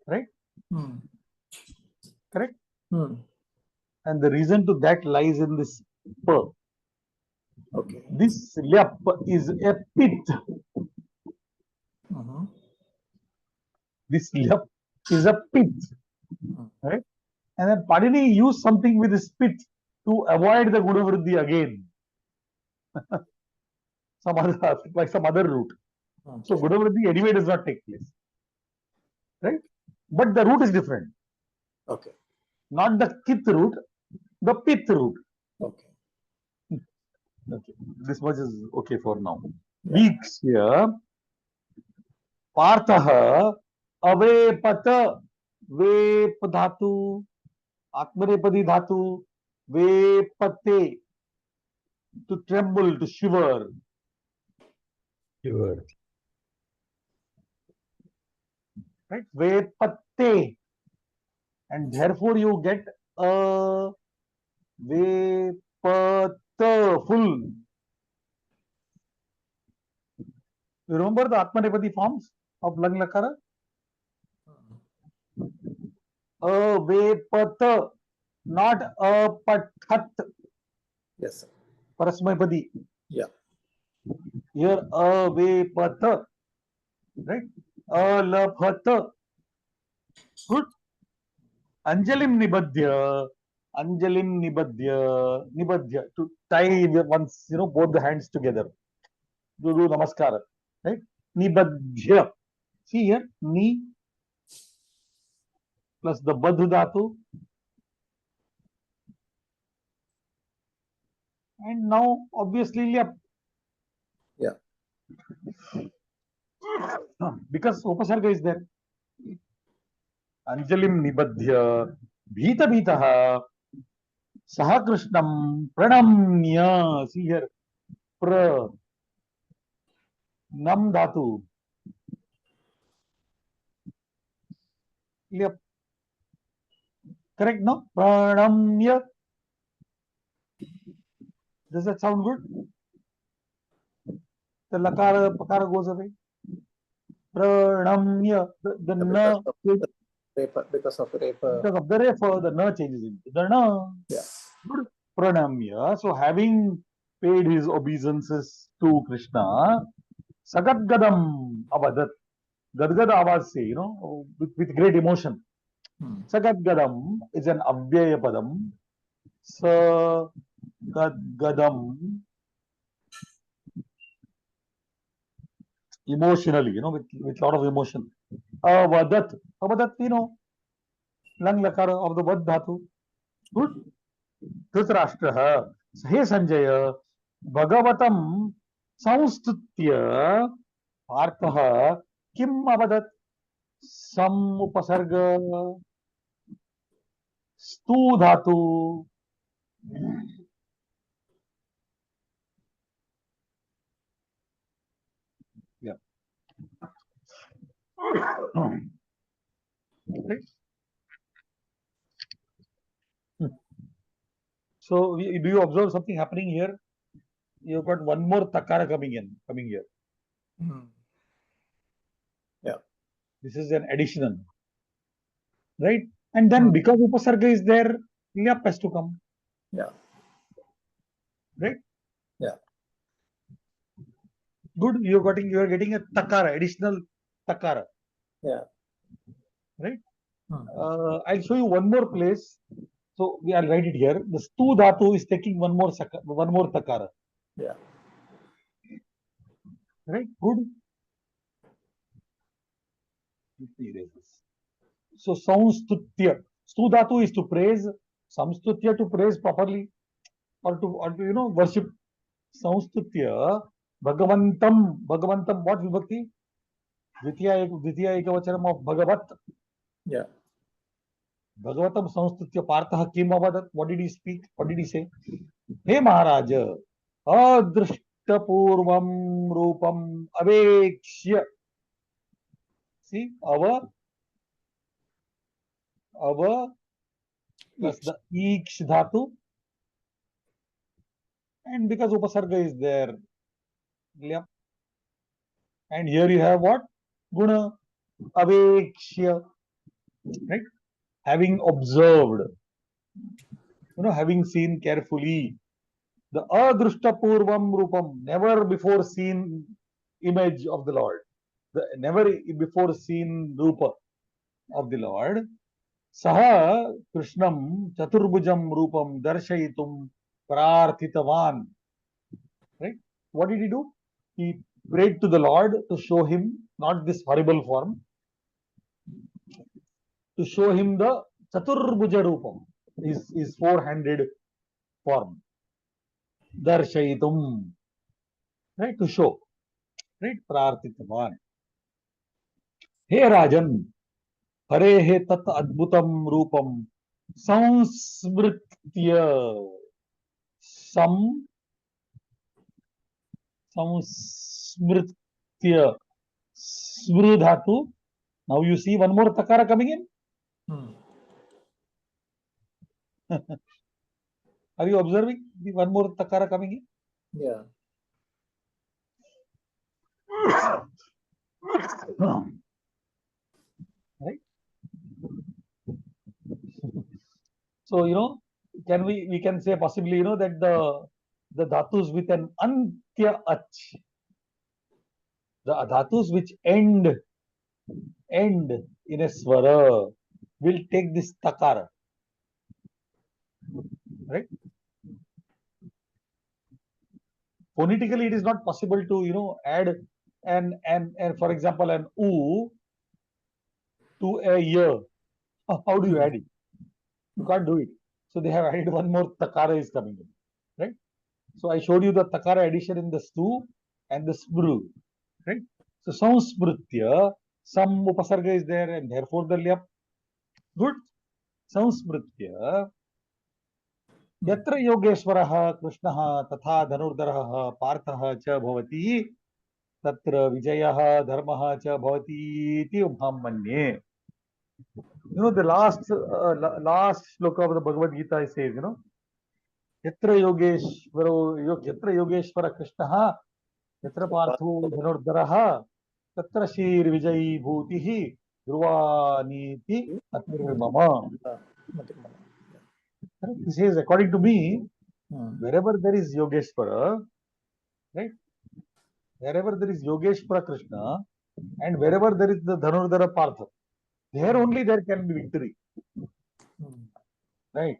Right? Hmm. Correct? Hmm. And the reason to that lies in this pa. Okay. This lyap is a pit. Mhm. This lyap is a pit. Right? And then Padini used something with his pit to avoid the guna vriddhi again. Some other route. So Okay. guna vriddhi anyway does not take place. Right? But the route is different. Okay. Not the kith route, the pith route. Okay. Okay. This much is okay for now. Yeah. Vikshya Partha Avepat Vep Dhatu Atmanepadi Dhatu Vepate, to tremble, to shiver. Shiver. Right? Vepate. And therefore you get a Vepata full. You remember the Atmanepadi forms of Lang Lakara? Avepata, not apathat. Yes, sir. Parasmaipadi. Yeah. Here avepata. Right? Alapata. Good. Anjalim nibadhya. Anjalim nibadhya. Nibadhya. To tie once, both the hands together. Do namaskara. Right? Nibadhya. See here, ni plus the badh dhatu. And now, obviously, lyap. Yeah. Because upasarga is there. Anjalim nibadhya. Bhita bhitaha. Saha krishnam pranamnya. See here. Pra. Nam dhatu. Lyap. Correct, no? Pranamya. Does that sound good? The lakara, pakara goes away. Pranamya. The na. Because of repa. Because of the refa, the na changes into the na. Yeah. Good. Pranamya. So having paid his obeisances to Krishna, Sagat Gadam Avadat. Gadgada Avaz say, with great emotion. Sagat Gadam is an Avyaya Padam. So gadam, emotionally, with lot of emotion. Avadat, avadat, lang lakara of the vad dhatu. Good. Dhritarashtra, he Sanjaya, Bhagavatam संस्तुत्य पार्थः किम अवदत् सम उपसर्ग स्तु धातु yeah. Right. So do you observe something happening here? You've got one more takara coming here. Yeah. This is an additional, right? And then because upasarga is there, lyap has to come. Yeah. Right? Yeah. Good. You are getting a takara, additional takara. Yeah. Right? I'll show you one more place. So I'll write it here. The stu dhatu is taking one more takara. Yeah. Right? Good. So samstutya. Stu dhatu is to praise. Samstutya to praise properly, or to worship. Samstutya. Bhagavantam. Bhagavantam. What vibhakti? Dvitiya ekavachanam of Bhagavat. Yeah. Bhagavatam samstutya partha kim avadat. What did he speak? What did he say? Hey Maharaj, adrishtapurvam rupam avekshya. See, ava plus the iksh dhatu, and because upasarga is there, yep. And here you have what? Guna avekshya, right? Having observed, having seen carefully. The adrishtapurvam rupam, never before seen image of the Lord. The never before seen rupa of the Lord. Saha Krishnam Chaturbhujam Rupam Darshayitum Prarthitavan. Right? What did he do? He prayed to the Lord to show him not this horrible form, to show him the Chaturbhuja Rupam, his four-handed form. Darshayitum. Right? To show. Right? Prarthitavan. Hey Rajan, Harehe tat adbhutam rupam samsmritya samsmritya smrudhatu. Now you see one more takara coming in. Are you observing the one more takara coming in? Yeah. Right? So we can say possibly that the dhatus with an antya ach, the dhatus which end in a swara will take this takara, right? Phonetically it is not possible to add and for example an u to a y. How do you add it? You can't do it. So they have added one more takara is coming in, right? So I showed you the takara addition in the stu and the smru, right? So samsmritya, some upasarga is there and therefore the lyap. Good. Samsmritya. Yatra Yogeshwarah Krishnah Tatha Dhanurdharah Parthah Cha Bhavati Tatra Vijayah Dharmah Cha Bhavati Iti Ubham Manye. The last shloka of the Bhagavad Gita says, Yatra Yogeshwara Krishnah Yatra Partho Dhanurdharah Tatra Shir Vijayi Bhutihi Dhruvaniti Atirmama. He says, according to me, wherever there is Yogeshwara, right? Wherever there is Yogeshwara Krishna, and wherever there is the Dhanurdhara Partha, there only there can be victory. Right?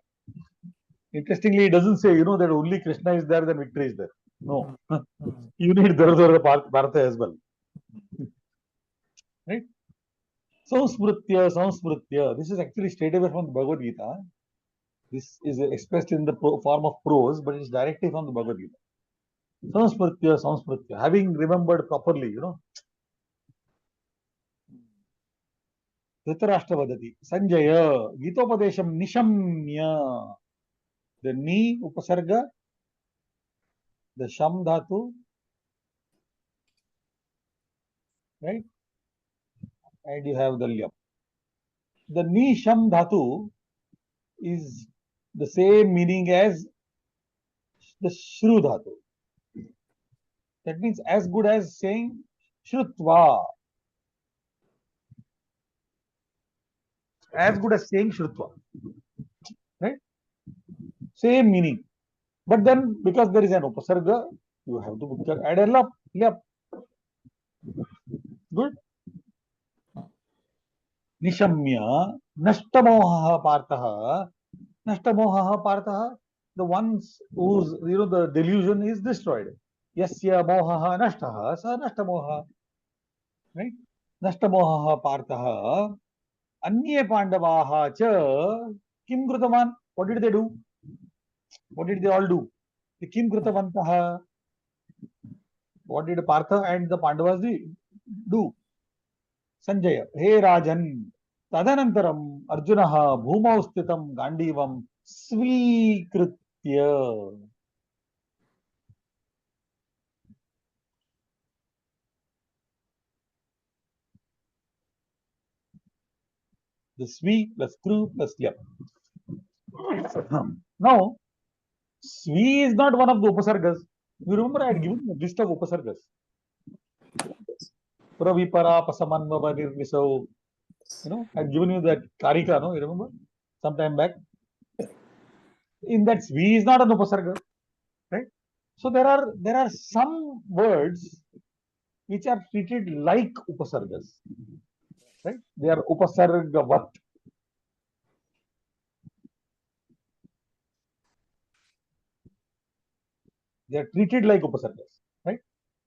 It Interestingly, it doesn't say, that only Krishna is there, then victory is there. No. Hmm. You need Dharadhara Bharata as well. Right? Samsmritya. This is actually straight away from the Bhagavad Gita. This is expressed in the form of prose, but it's directly from the Bhagavad Gita. Samsmritya. Having remembered properly, Dhritarashtra vadati. Sanjaya. Gitopadesham nishamya. The ni upasarga, the sham dhatu, right? And you have the lyam. The ni sham dhatu is the same meaning as the shru dhatu. That means as good as saying shrutva. As good as saying shrutva. Right? Same meaning. But then because there is an upasarga, you have to add a lap. Good. Nishamya, nashtamoha partha. Nashtamoha partha. The ones whose the delusion is destroyed. Yasya mohaha nashtaha sa nashtamoha. Right? Nashtamoha partha. Anye pandavaha cha kim krutavan. What did they do? What did they all do? The kim krutavantaha. What did Partha and the Pandavas do? Sanjaya, hey Rajan, Tadanantaram Arjunaha Bhumau Sthitam Gandivam Svikritya. The Svi plus Kru plus Yap. Now, Svi is not one of the Upasargas. You remember I had given you a list of Upasargas. Pravipara Pasamanva Nirmiso. I had given you that Karika, no? You remember? Sometime back. In that Svi is not an Upasarga. Right? So there are some words which are treated like Upasargas. Right? They are Upasargavat. They are treated like Upasargas. Right?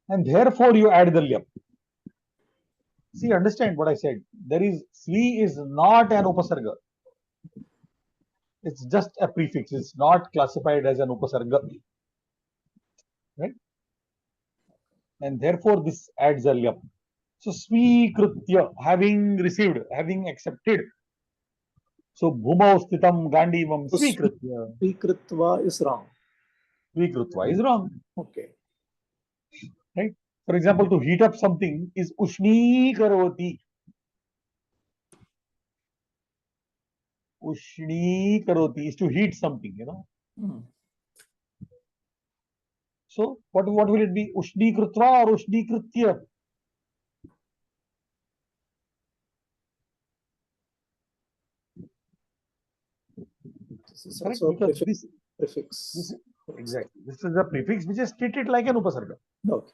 And therefore you add the lyam. See, understand what I said. Svi is not an Upasarga. It's just a prefix. It's not classified as an Upasarga. Right? And therefore this adds a lyam. So Svikritya, having received, having accepted. So Bhumau Sthitam Gandivam Svikritya. Svikritva is wrong. Svikritva is wrong. Okay. Right? For example, to heat up something is Ushni Karoti. Ushni Karoti is to heat something, So what will it be? Ushni Krutva or Ushni Kritya? This is Correct? also Because prefix. Exactly. This is a prefix which is treated like an Upasarga. Okay.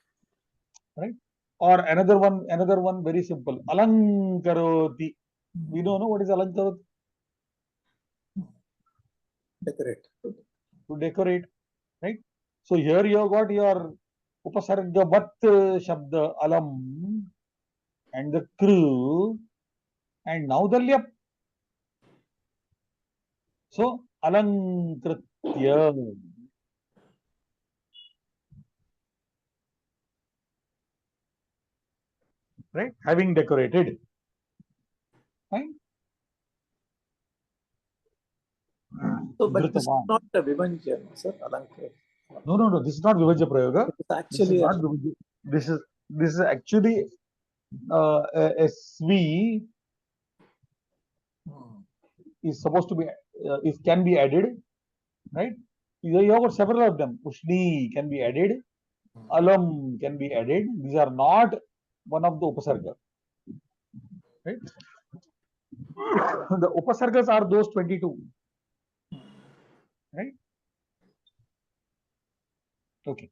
Right? Or another one very simple. Alankaroti. We don't know what is Alankaroti. Decorate. To decorate. Right? So here you have got your Upasarga Vat Shabda Alam and the Kru and now the Lyap. So Alankritya. Right? Having decorated. Right? So, but this is Dhritavan. not a Vibhanja, sir. Alankar. No. This is not Vibhajya Prayoga. It's actually This is actually a Svi is supposed to be can be added, right? You have got several of them. Ushni can be added, Alam can be added. These are not one of the Upasarga. Right? The Upasargas are those 22. Right? Okay.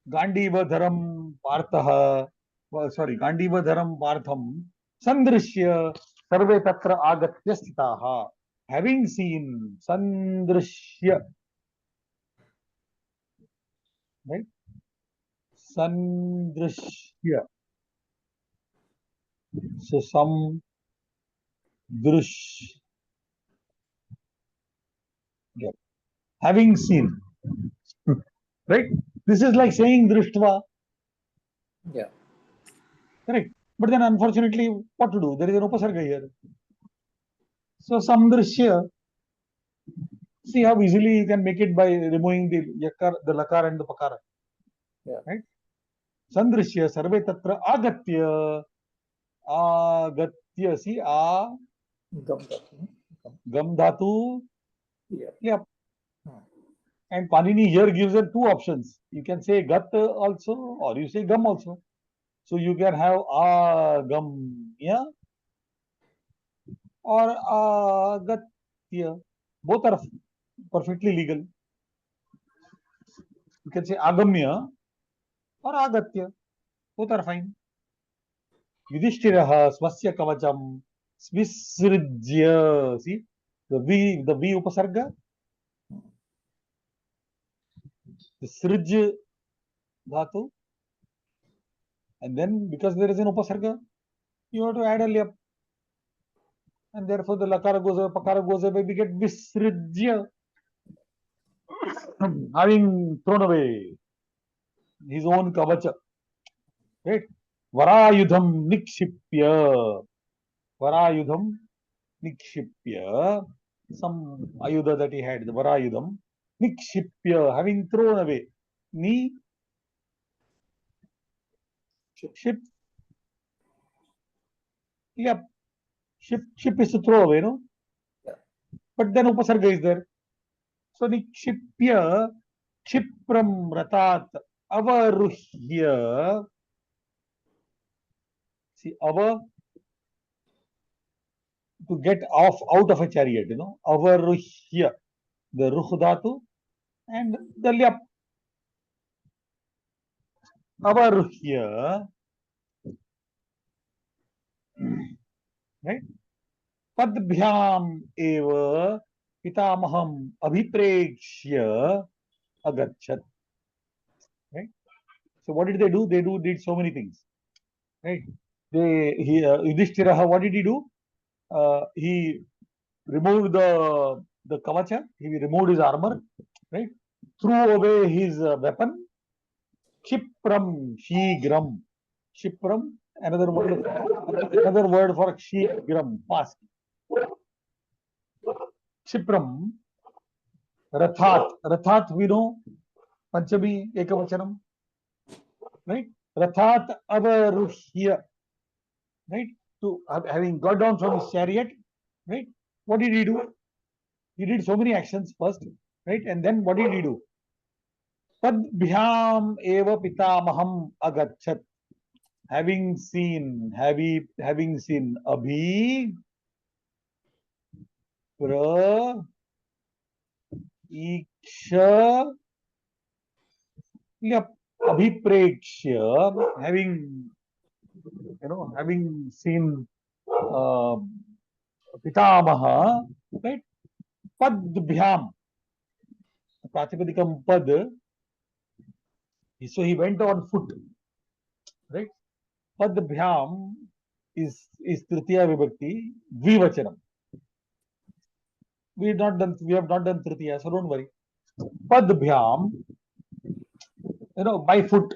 Gandiva Dharam Partha. Gandiva Dharam Partham Sandrishya Sarve Tatra Agatya Sthitaha. having seen, sandrishya, right? Sandrishya. So some drush, yeah. Having seen, right? This is like saying drishtva, Yeah. correct? But then unfortunately, what to do? There is an upasarga here. So samdrishya, see how easily you can make it by removing the yakar, the lakar and the pakara. Yeah. Right? Sandrishya sarve tatra agatya, agatya, see Gam dhatu. gam dhatu, Yeah. yeah. Hmm. And Panini here gives them two options. You can say gat also, or you say gam also. So you can have agam, yeah, or agatya. Both are perfectly legal. You can say agamya or agatya. Both are fine. Yudhishthirah swasya kavacham svisrijya. See the V upasarga, the srij dhatu, and then because there is an upasarga, you have to add a lyap, and therefore the lakara goes away, pakara goes away. We get visrijya, having thrown away his own kavacha, right? Varayudham nikshipya, varayudham nikshipya, some ayudha that he had, the varayudham nikshipya, having thrown away. Ni ship, yeah, ship is to throw away, no? Yeah. But then upasarga is there. So nikshipya, kshipram ratat avaruhya. See, ava, to get off out of a chariot, avaruhya, the ruh dhatu and the lyap. Avaruhya, right? Padbhyam eva pitamaham abhiprekshya agachat. Right? So what did they do? They did so many things. Right? Yudhishthira, what did he do? He removed the kavacha. He removed his armor. Right? Threw away his weapon. Kshipram, shigram. Kshipram, another word for shigram, fast. Kshipram, rathat. Rathat, we know, Panchami, Ekavachanam. Right? Rathat avaruhya. Right? To having got down from his chariot. Right? What did he do? He did so many actions first. Right? And then what did he do? Padbhyam eva pitamaham agachat. Having seen abhi pra iksha, abhiprekshya, having seen pitamaha, right? Padbhyam, pratipadikam pad. So he went on foot, right? Padbhyam is tritiya vibhakti, dvivachanam. We have not done tritiya, so don't worry. Padbhyam, by foot,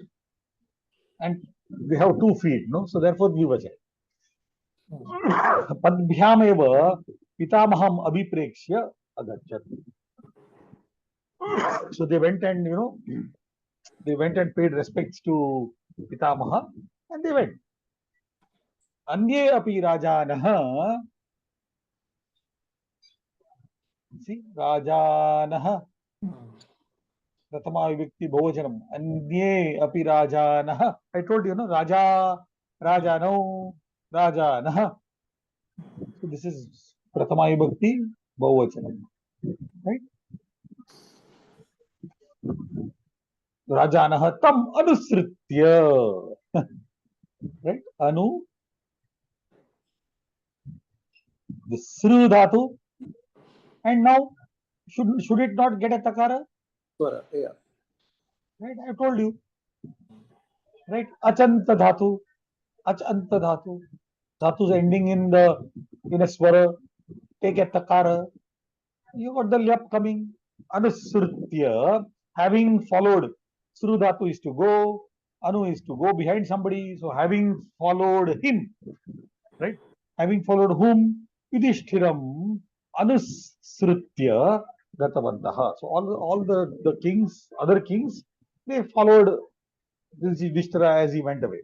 and we have 2 feet, no? So therefore dvivachanam. Padbhyam eva pitamaham abhiprekshya agachat. So they went and paid respects to Pitamaha, and they went. Anye api rajanah, see, rajanah, Pratama Vibhakti Bhovanam, Anye api rajanah. I told you, Rajano, Rajanah. So this is Pratama Vibhakti Bhovanam, right? Rajanah tam anusritya, right? Anu, the Sru Dhatu, And now, should it not get a takara? Swara, yeah. Right? I told you. Right? Achanta dhatu. Achanta dhatu. Dhatus ending in a swara. Take a takara. You got the lyap coming. Anusrutya, having followed. Suru dhatu is to go. Anu is to go behind somebody. So having followed him. Right? Having followed whom? Yudhishthiram. Anusrutya. Gatavantaha. So all the kings, other kings, they followed this Yudhishthira as he went away.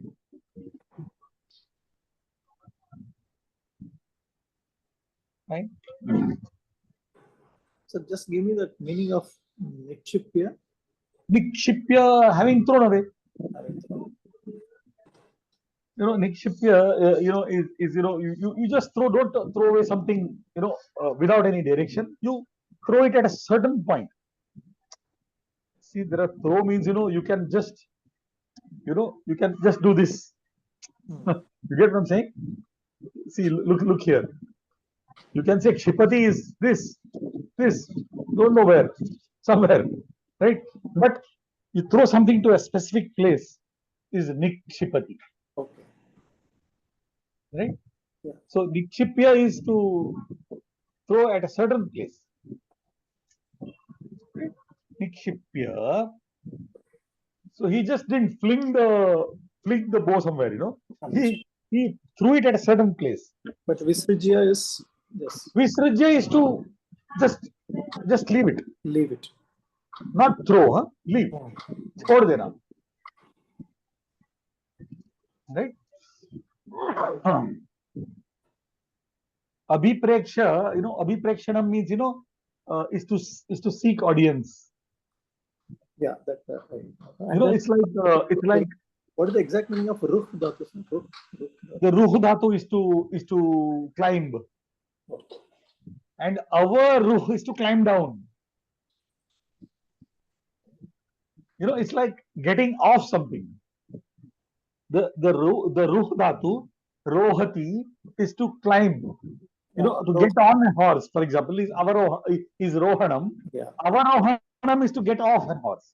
Right? So just give me the meaning of Nikshipya. Nikshipya, having thrown away. Nikshipya, you just don't throw away something, without any direction. You throw it at a certain point. See, there are throw means, you can just do this. You get what I'm saying? See, look here. You can say Kshipati is this, don't know where, somewhere, right? But you throw something to a specific place is Nikshipati. Okay. Right? Yeah. So Nikshipya is to throw at a certain place. Right? Nikshipya. So he just didn't fling the bow somewhere, He threw it at a certain place. But Visrijya is yes. Visrijya is to just leave it. Leave it. Not throw, huh? Leave. Chhod dena. Right? Abhipreksha, abhiprekshanam means, is to seek audience. Yeah, that. It's like. What is the exact meaning of ruh dhatu? The ruh dhatu is to climb, and our ruh is to climb down. It's like getting off something. The ruh dhatu, rohati, is to climb. To get on a horse, for example, is rohanam. Yeah. Avarohanam is to get off a horse.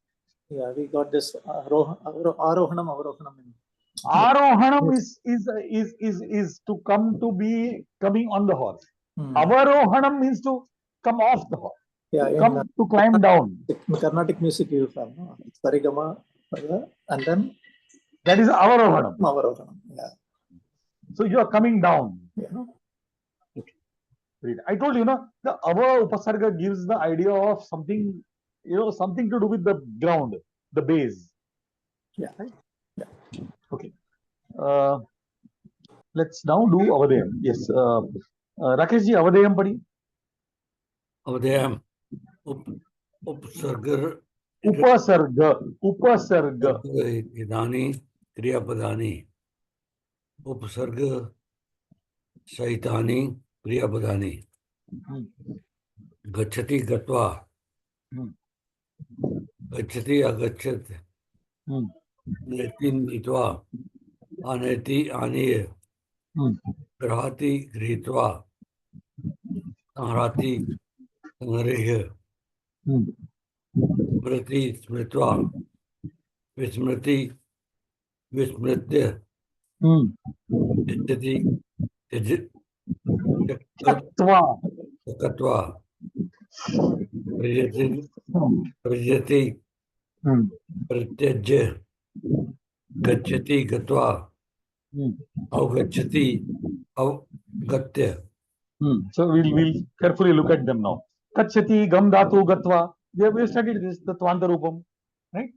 Yeah, we got this arohanam, avarohanam. Arohanam is to coming on the horse. Avarohanam means to come off the horse. Yeah, to climb down. In Carnatic music you have Sarigama, and then that is avarohanam. Avarohanam. Yeah. So you are coming down. Yeah. Okay. I told you, the ava upasarga gives the idea of something, something to do with the ground, the base. Yeah. Right? Yeah. Okay. Let's now do Avadeyam. Yes. Rakesh ji, Avadeyam padi. Avadeyam. Upasarga. Idani Kriyapadani. Upasarga Saitani Kriyapadani. Gachati Gatva. Gachati Agachat. Neti Nitva. Aneti Aniye. Grahati Gritva. Sangrati Sangrehe. Smriti Smritva. Vismriti Vismritya. Tijati Tijatva. Takatva. Prijati Pratyajya. Gachati Gatva. Avgachati Avgatya. So we'll carefully look at them now. Kachati Gam Dhatu Gatva. We have studied this, the Tvanta Rupam. Right?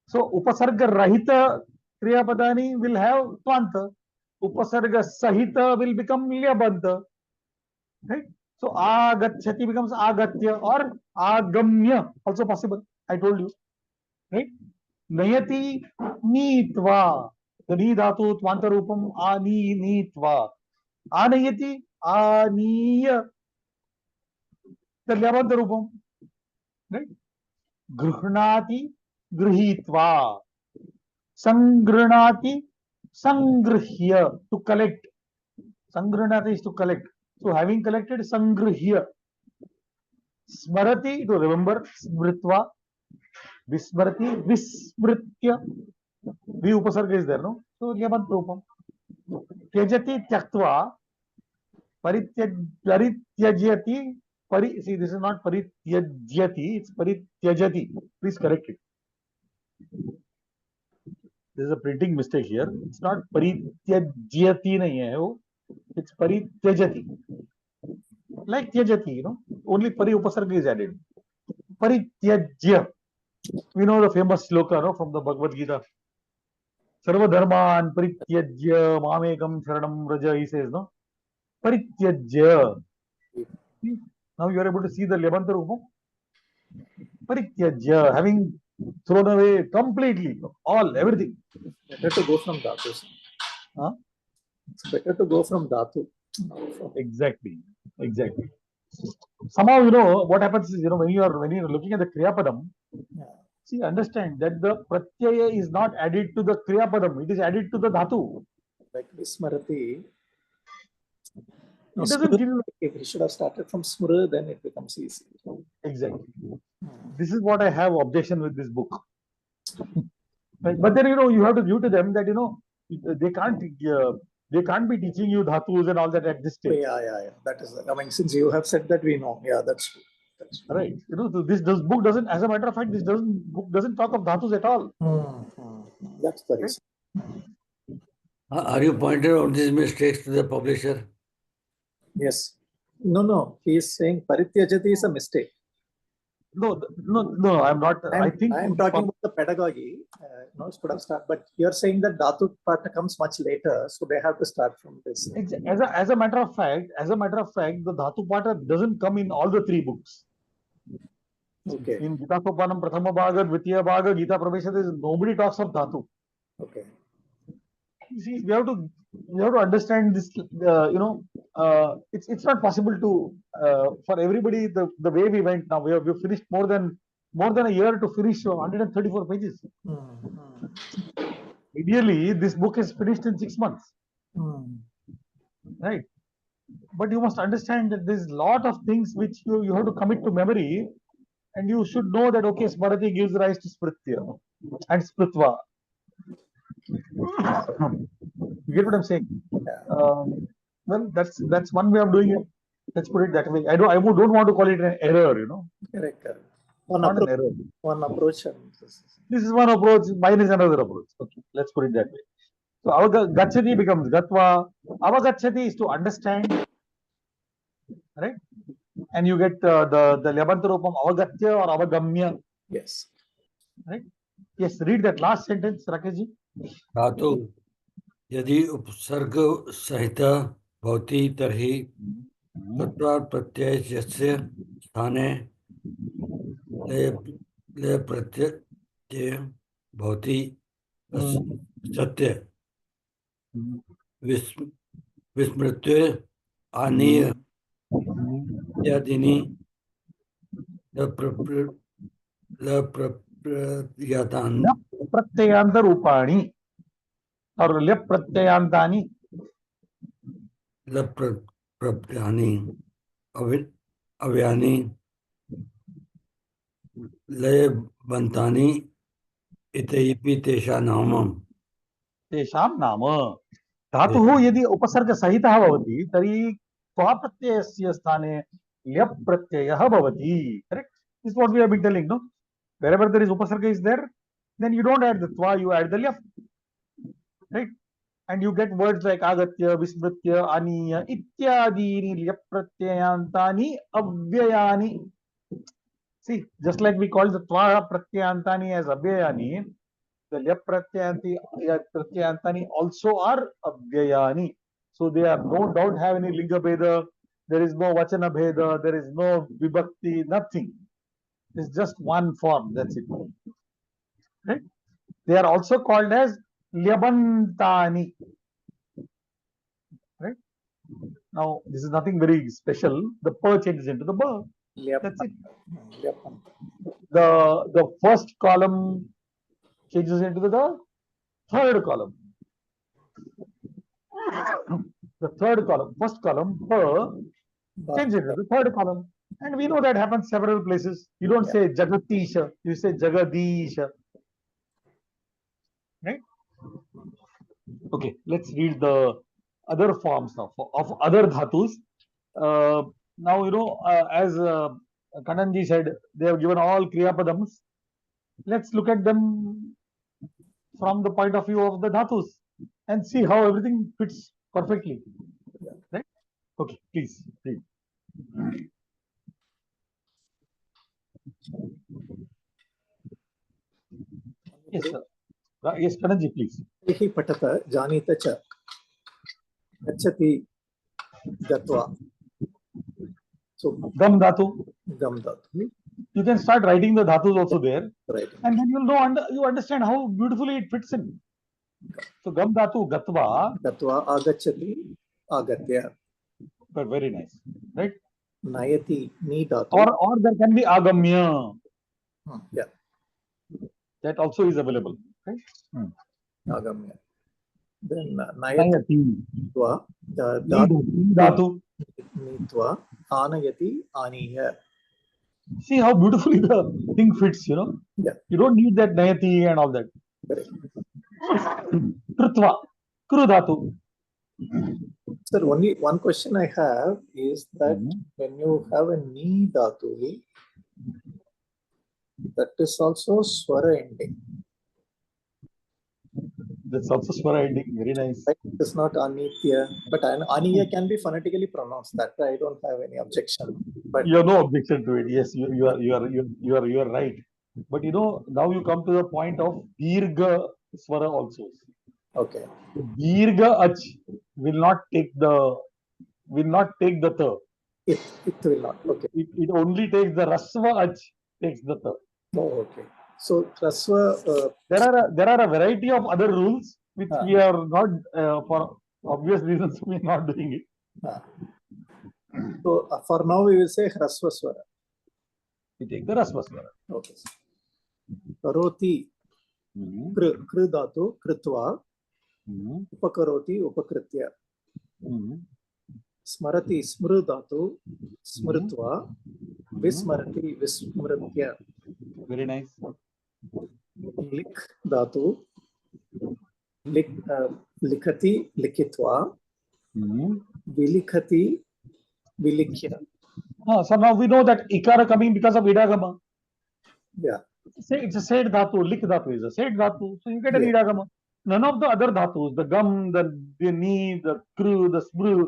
So Upasarga Rahita Kriyapadani will have Tvanta. Upasarga Sahita will become Lyabanta. Right? So Agachati becomes Agatya or Agamya. Also possible. I told you. Right? Nayati Nitva. The Ni Dhatu Tvanta Rupam Ani Nitva. Anayati Aniya. The Lyabanta Rupam. Right? Gruhnati Gruhitva. Sangranati Sangrihya. To collect. Sangranati is to collect. So having collected Sangrihya. Smarati, to remember. Smritva. Vismarati, vismritya. V upasarga is there, no? So, Lyabant Rupam. Tyajati, Tyaktva. Parityajyati. See, this is not Parityajyati, it's Parityajati. Please correct it. There's a printing mistake here. It's not Parityajyati, nahi hai wo. It's Parityajati. Like Tyajati, you know, only Pari upasarga is added. Parityajya. We know the famous sloka, no, from the Bhagavad Gita. Sarva dharman parityajya mamekam sharanam raja, he says, no? Parityajya. Now you are able to see the Lyabanta Rupam. Parityajya, having thrown away completely, all, everything. Better to go from Dhatu. Huh? It's better to go from Dhatu. Exactly. Exactly. Somehow, you know, what happens is, you know, when you are looking at the Kriyapadam, Yeah. see, understand that the Pratyaya is not added to the Kriyapadam, it is added to the Dhatu. Like Vismarati. No, It doesn't Smriti, give you. if we should have started from Smr, then it becomes easy. Exactly. This is what I have objection with this book. Right? But then, you know, you have to give to them that, you know, they can't be teaching you dhatus and all that at this stage. Yeah. That is, I mean, since you have said that, we know. Yeah, that's true. That's true. Right. You know, this book doesn't, as a matter of fact, book doesn't talk of dhatus at all. That's the reason. Are you pointing out these mistakes to the publisher? Yes. No. He is saying Parityajati is a mistake. No, I'm not. I think I'm talking about the pedagogy. No, it could have started, but you're saying that Dhatu part comes much later, so they have to start from this. As a matter of fact, the dhatu pata doesn't come in all the three books. Okay. In Gita Sopanam, Prathama Bhaga, Dvitiya Bhaga, Gita Pravesha, nobody talks of dhatu. Okay. You see, we have to understand this. It's not possible to for everybody the way we went now. We've finished more than a year to finish 134 pages. Ideally, this book is finished in 6 months, right? But you must understand that there's a lot of things which you have to commit to memory, and you should know that okay, Smriti gives rise to Spritya and Spritva. You get what I'm saying? Well, that's one way of doing it. Let's put it that way. I don't want to call it an error, you know. Correct. Not an error. One approach. This is one approach. Mine is another approach. Okay, let's put it that way. So our gachati becomes gatva. Avagachati is to understand, right? And you get the Lyabanta Rupam avagatya or avagamya. Yes. Right? Yes. Read that last sentence, Rakeshji. धातु यदि उपसर्ग सहित भवति तर्हि तत्त्वात् प्रत्ययस्य स्थाने लय प्रत्यय भवति सत्य विस्मृत्य आनीय इत्यादीनि प्रत्ययांत रूपाणि और ल्यप प्रत्ययांतानि प्रत्ययानि अव्ययानि लयबन्तानि इत्यपि तेषां नाम धातुः यदि उपसर्ग सहितः भवति तर्हि त्वा प्रत्ययस्य स्थाने ल्यप प्रत्ययः भवति. Correct? This is what we have been telling, no? Wherever there is upasarga is there, then you don't add the twa, you add the lyap. Right? And you get words like agatya, vismritya, aniya, ityadini lyap pratyayantani avyayani. See, just like we call the twa pratyayantani as avyayani, the lyap pratyayantani also are avyayani. So they are no doubt have any linga bheda, there is no vachana bheda, there is no vibhakti, nothing. It's just one form, that's it. Right? They are also called as lyabantani. Right? Now, this is nothing very special. The pa changes into the ba. That's it. The first column changes into the third column. The third column, first column, pa, changes into the third column. And we know that happens several places. You don't say Jagatisha, you say Jagadisha. Right? Okay, let's read the other forms now of other dhatus. Now, as Kananji said, they have given all Kriyapadams. Let's look at them from the point of view of the dhatus and see how everything fits perfectly. Right? Okay, please read. Yes, sir. Yes, Kananji, please. हि पठत जानीत च गच्छति गत्वा. So Gam dhatu. gam dhatu. You can start writing the dhatus also there, Right. and then you'll know you understand how beautifully it fits in. So gam dhatu gatva, Gatva agacchati agatya. but very nice, right? Nayati ni dhatu. Or there can be agamya. Yeah, That also is available, right? agamya. Then nayati Nayati. tva Dhatu. nitva anayati aniya. See how beautifully the thing fits, Yeah. You don't need that nayati and all that. Correct. Krutva. Kru dhatu. Sir, only one question I have is that when you have a ni dhatu, that is also swara ending. That's also swara ending. Very nice. Right? It is not anitya, but aniya can be phonetically pronounced. That I don't have any objection. But You have no objection to it. Yes, you are right. But now you come to the point of dirgha swara also. okay, Dirgha ach will not take the ta. it will not. Okay. It only takes the rasva ach takes the ta. Oh, okay. So rasva. There are a variety of other rules which we are not for obvious reasons we are not doing it. So for now we will say hrasva swara. We take the rasva swara. Okay. Karoti kru dhatu krutva upakaroti upakritya. Smarati smru dhatu smrutva vismarati vismritya. Very nice. Lik dhatu likhati likitva vilikhati vilikhya. So now we know that ikara coming because of idagama. Yeah. It's a said dhatu, lik dhatu is a said dhatu, so you get an Yeah. idagama. None of the other dhatus, the gum, the ni, the kru, the smru,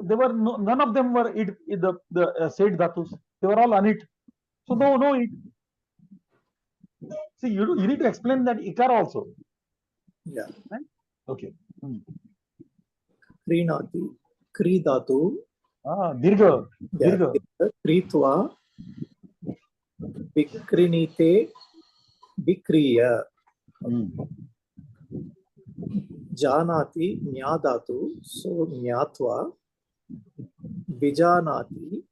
none of them were the said dhatus. They were all anit. So no it. See, you need to explain that ikara also. Yeah. Right? Okay. Krinati kri dhatu. Dirgha. Yeah. Dirgha. Kritva vikrinite vikriya. Janati nyadatu, so nyatva vijanati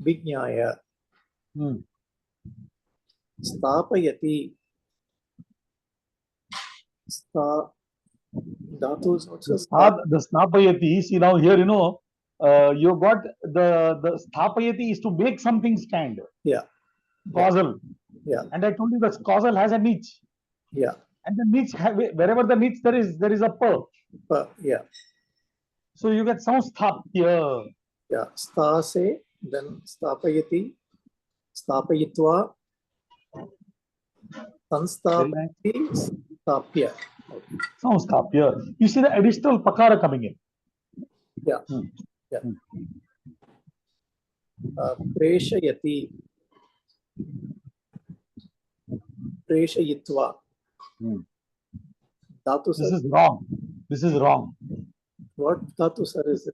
vijnaya. Stapayati dhatu is also The snapayati. See now here you got the stapayati is to make something stand. Yeah. Causal. Yeah. And I told you that causal has a niche. Yeah. And the niche, wherever the niche there is a pa. Yeah. So you get some sthapya. Yeah. Stase, then stapayati, stapayitva, sanstapayati, stapya. Some sthapya. You see the additional pakara coming in. Yeah. Yeah. Preshayati, preshayitva. Dhatu This sir. is wrong. This is wrong. What dhatu sir is it?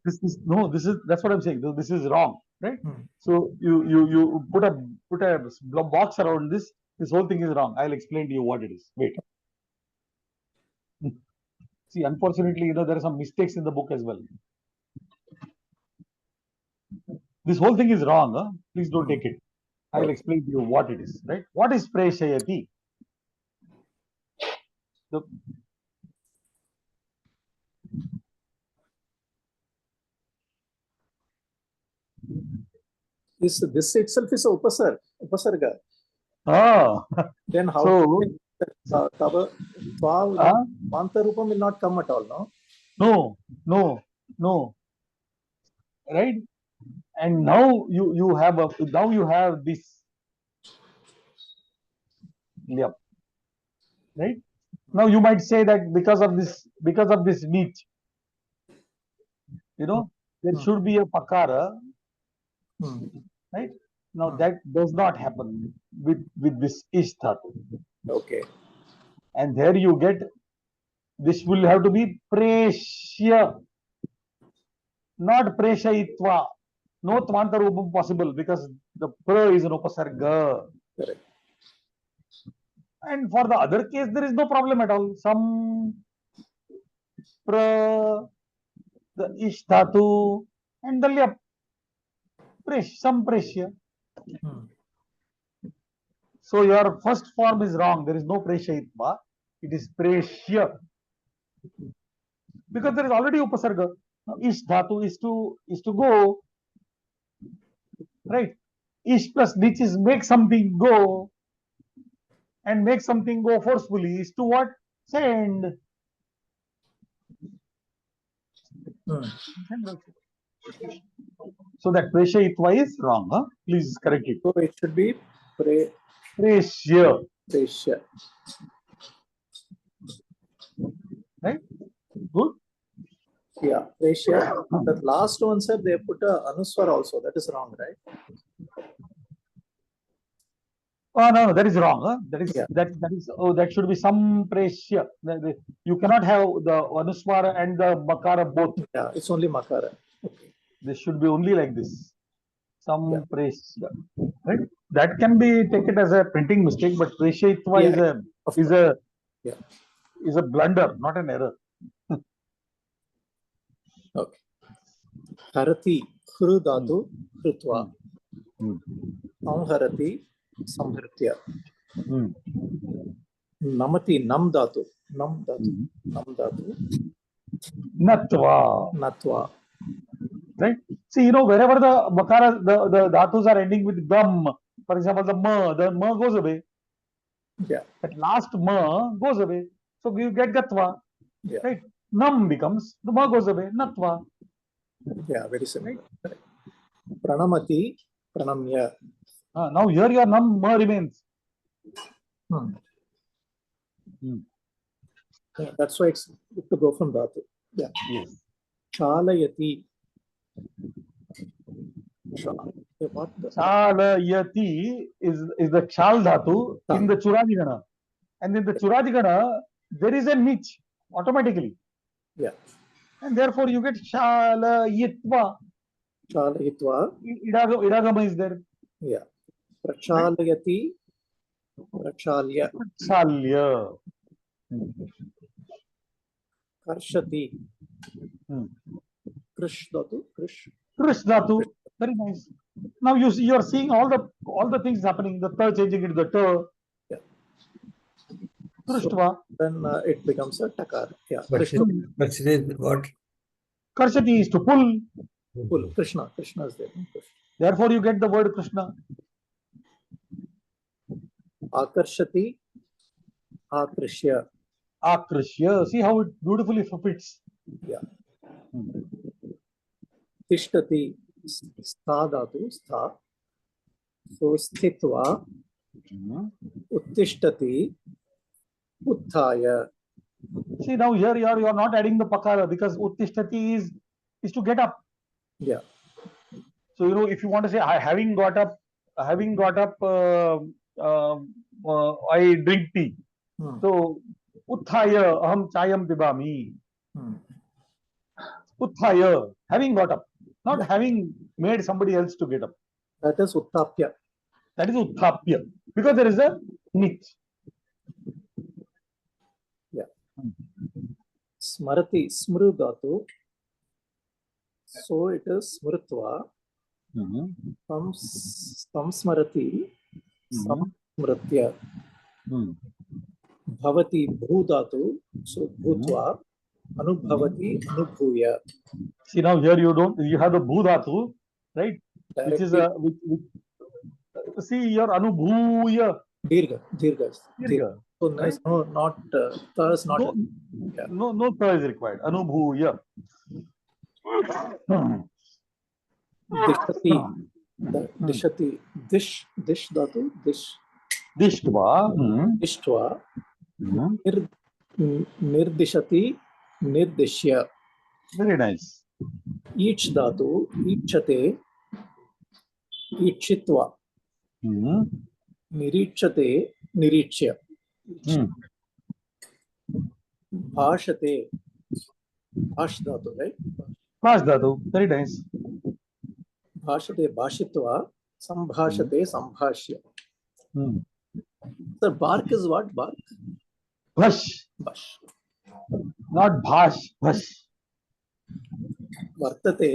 That's what I'm saying. This is wrong, right? Hmm. So you put a box around this. This whole thing is wrong. I'll explain to you what it is. Wait. See, unfortunately, there are some mistakes in the book as well. This whole thing is wrong. Huh? Please don't take it. I'll explain to you what it is. Right? What is preshayati? this itself is a upasarga. Ah, Then how so tava ah, Manta Rupam will not come at all, no? no, right? And now you have this. Yep. Right? Now you might say that because of this niche, there Hmm. should be a pakara, Hmm. right? Now Hmm. that does not happen with this ish dhatu. Okay. And there you get, this will have to be preshya, not preshayitva. No tvanta rupam possible because the pra is an upasarga. Correct. And for the other case, there is no problem at all. Some pra, the ish dhatu, and the lyap, some preshya. Hmm. So your first form is wrong. There is no preshayitva. It is preshya. Because there is already upasarga. Now, ish dhatu is to go. Right? Ish plus dich is make something go. And make something go forcefully is to what? Send. Hmm. So that preshayitva is wrong. Huh? Please correct it. So it should be Preshya. preshya. Right? Good. Yeah, preshya. That last one, sir, they put a anuswar also. That is wrong, right? Oh no, that is wrong. Huh? That is Yeah. that should be some preshya. You cannot have the anuswara and the makara both. Yeah, it's only makara. Okay. This should be only like this. Some Yeah. preshya. Right? That can be taken as a printing mistake, but preshayitva Yeah, is a blunder, not an error. Okay. Harati khru dhatu khrutva. Samharati samhritya. Namati nam dhatu. Nam dhatu. Natva. Natva. Right? See, wherever the makara, the dhatus are ending with gam, for example, the ma goes away. Yeah. That last ma goes away. So you get gatva. Yeah. Right? Nam becomes, the ma goes away, natva. Yeah, very similar. Correct. Pranamati, pranamya. Now here your nam ma remains. Yeah, that's why it's good to go from dhatu. Yeah. Yes. Chalayati. What the? Chalayati is the chal dhatu in the Churadigana. And in the Churadigana, there is a niche automatically. Yeah. And therefore you get chalayitva. Chalayitva. Idagama is there. Yeah. Prachalayati. Prachalya. Chalya. Karshati. Krish dhatu. Krish dhatu. Very nice. Now you are seeing all the things happening. The ta changing into the ta. Yeah. Krishtva. Then it becomes a takar. Yeah. But what? Karshati is to pull. Pull. Krishna is there. Therefore you get the word Krishna. Akarshati. Akrishya. Akrishya. See how it beautifully fits. Yeah. Tishtati. Stha dhatu. Stha. So sthitva. Uttishtati. Utthaya. See now here you are not adding the pakara because uttishtati is to get up. Yeah. So if you want to say having got up, I drink tea. So utthaya aham chayam pibami. Utthaya, having got up, not having made somebody else to get up. That is uttapya. That is uthapya because there is a niche. Yeah. Smarati, smru dhatu. So it is smrutva. Samsmarati. Samsmritya. Bhavati bhu dhatu. So bhutva. Anubhavati anubhuya. See now here you have the bhu dhatu, right? which is directly see your Anubhuya. dirgha, dirgha. Dirgha. So nice, no, not tha is not. No, Yeah. no tha is required. Anubhuya. Dishati, dishati, dish dhatu, Dishtva. dishtva, nirdishati, nirdishya. Very nice. Each dhatu, ichate, ichitva, nirichate, nirichya. Bhashate, bhash dhatu, right? Fast dhatu. Very nice. Bhashate, bhashitva, sambhashate, sambhashya. Sir, bark is what? Bark? Bhash. Bash. Not bhash. Bhash. Vartate,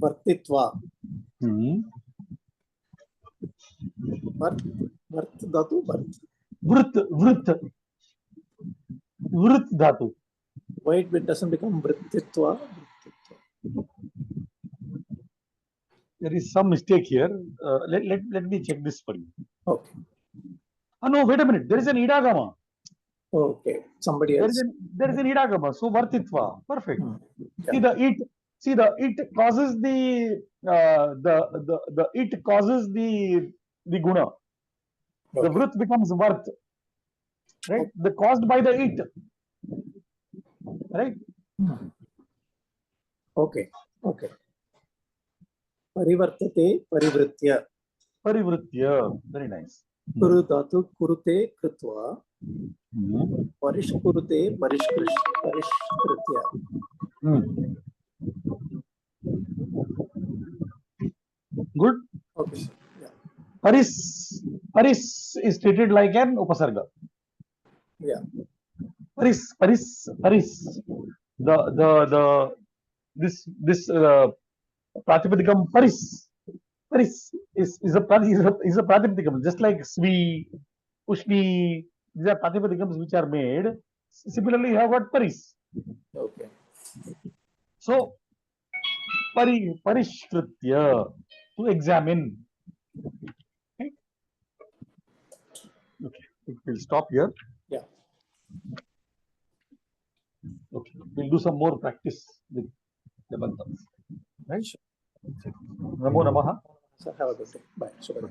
vartitva. Vart dhatu, vart. Vrut dhatu. Why it doesn't become vrittitva? There is some mistake here. Let me check this for you. Okay. Oh no, wait a minute. There is an idagama. Okay. Somebody else. There is an idagama. So vartitva. Perfect. Yeah. See the it causes the it causes the guna. The Okay. vrut becomes vart. Right? The caused by the it. Right? Okay. Okay. Parivartate, parivritya. Parivritya. Very nice. Kuru dhatu, kurute, kritva. Parishkurute, parishkritya. Good. Okay. Yeah. Paris is treated like an upasarga. Yeah. Paris. This Pratipadikam Paris is a Pratipadikam, just like Svi, Ushni, these are Pratipadikams which are made. Similarly, you have got Paris. Okay. So, Parishkritya, to examine. Okay, we'll stop here. Yeah. Okay, we'll do some more practice with the mantras. Right? Namo Namaha. So have a good day. Bye. Shubha.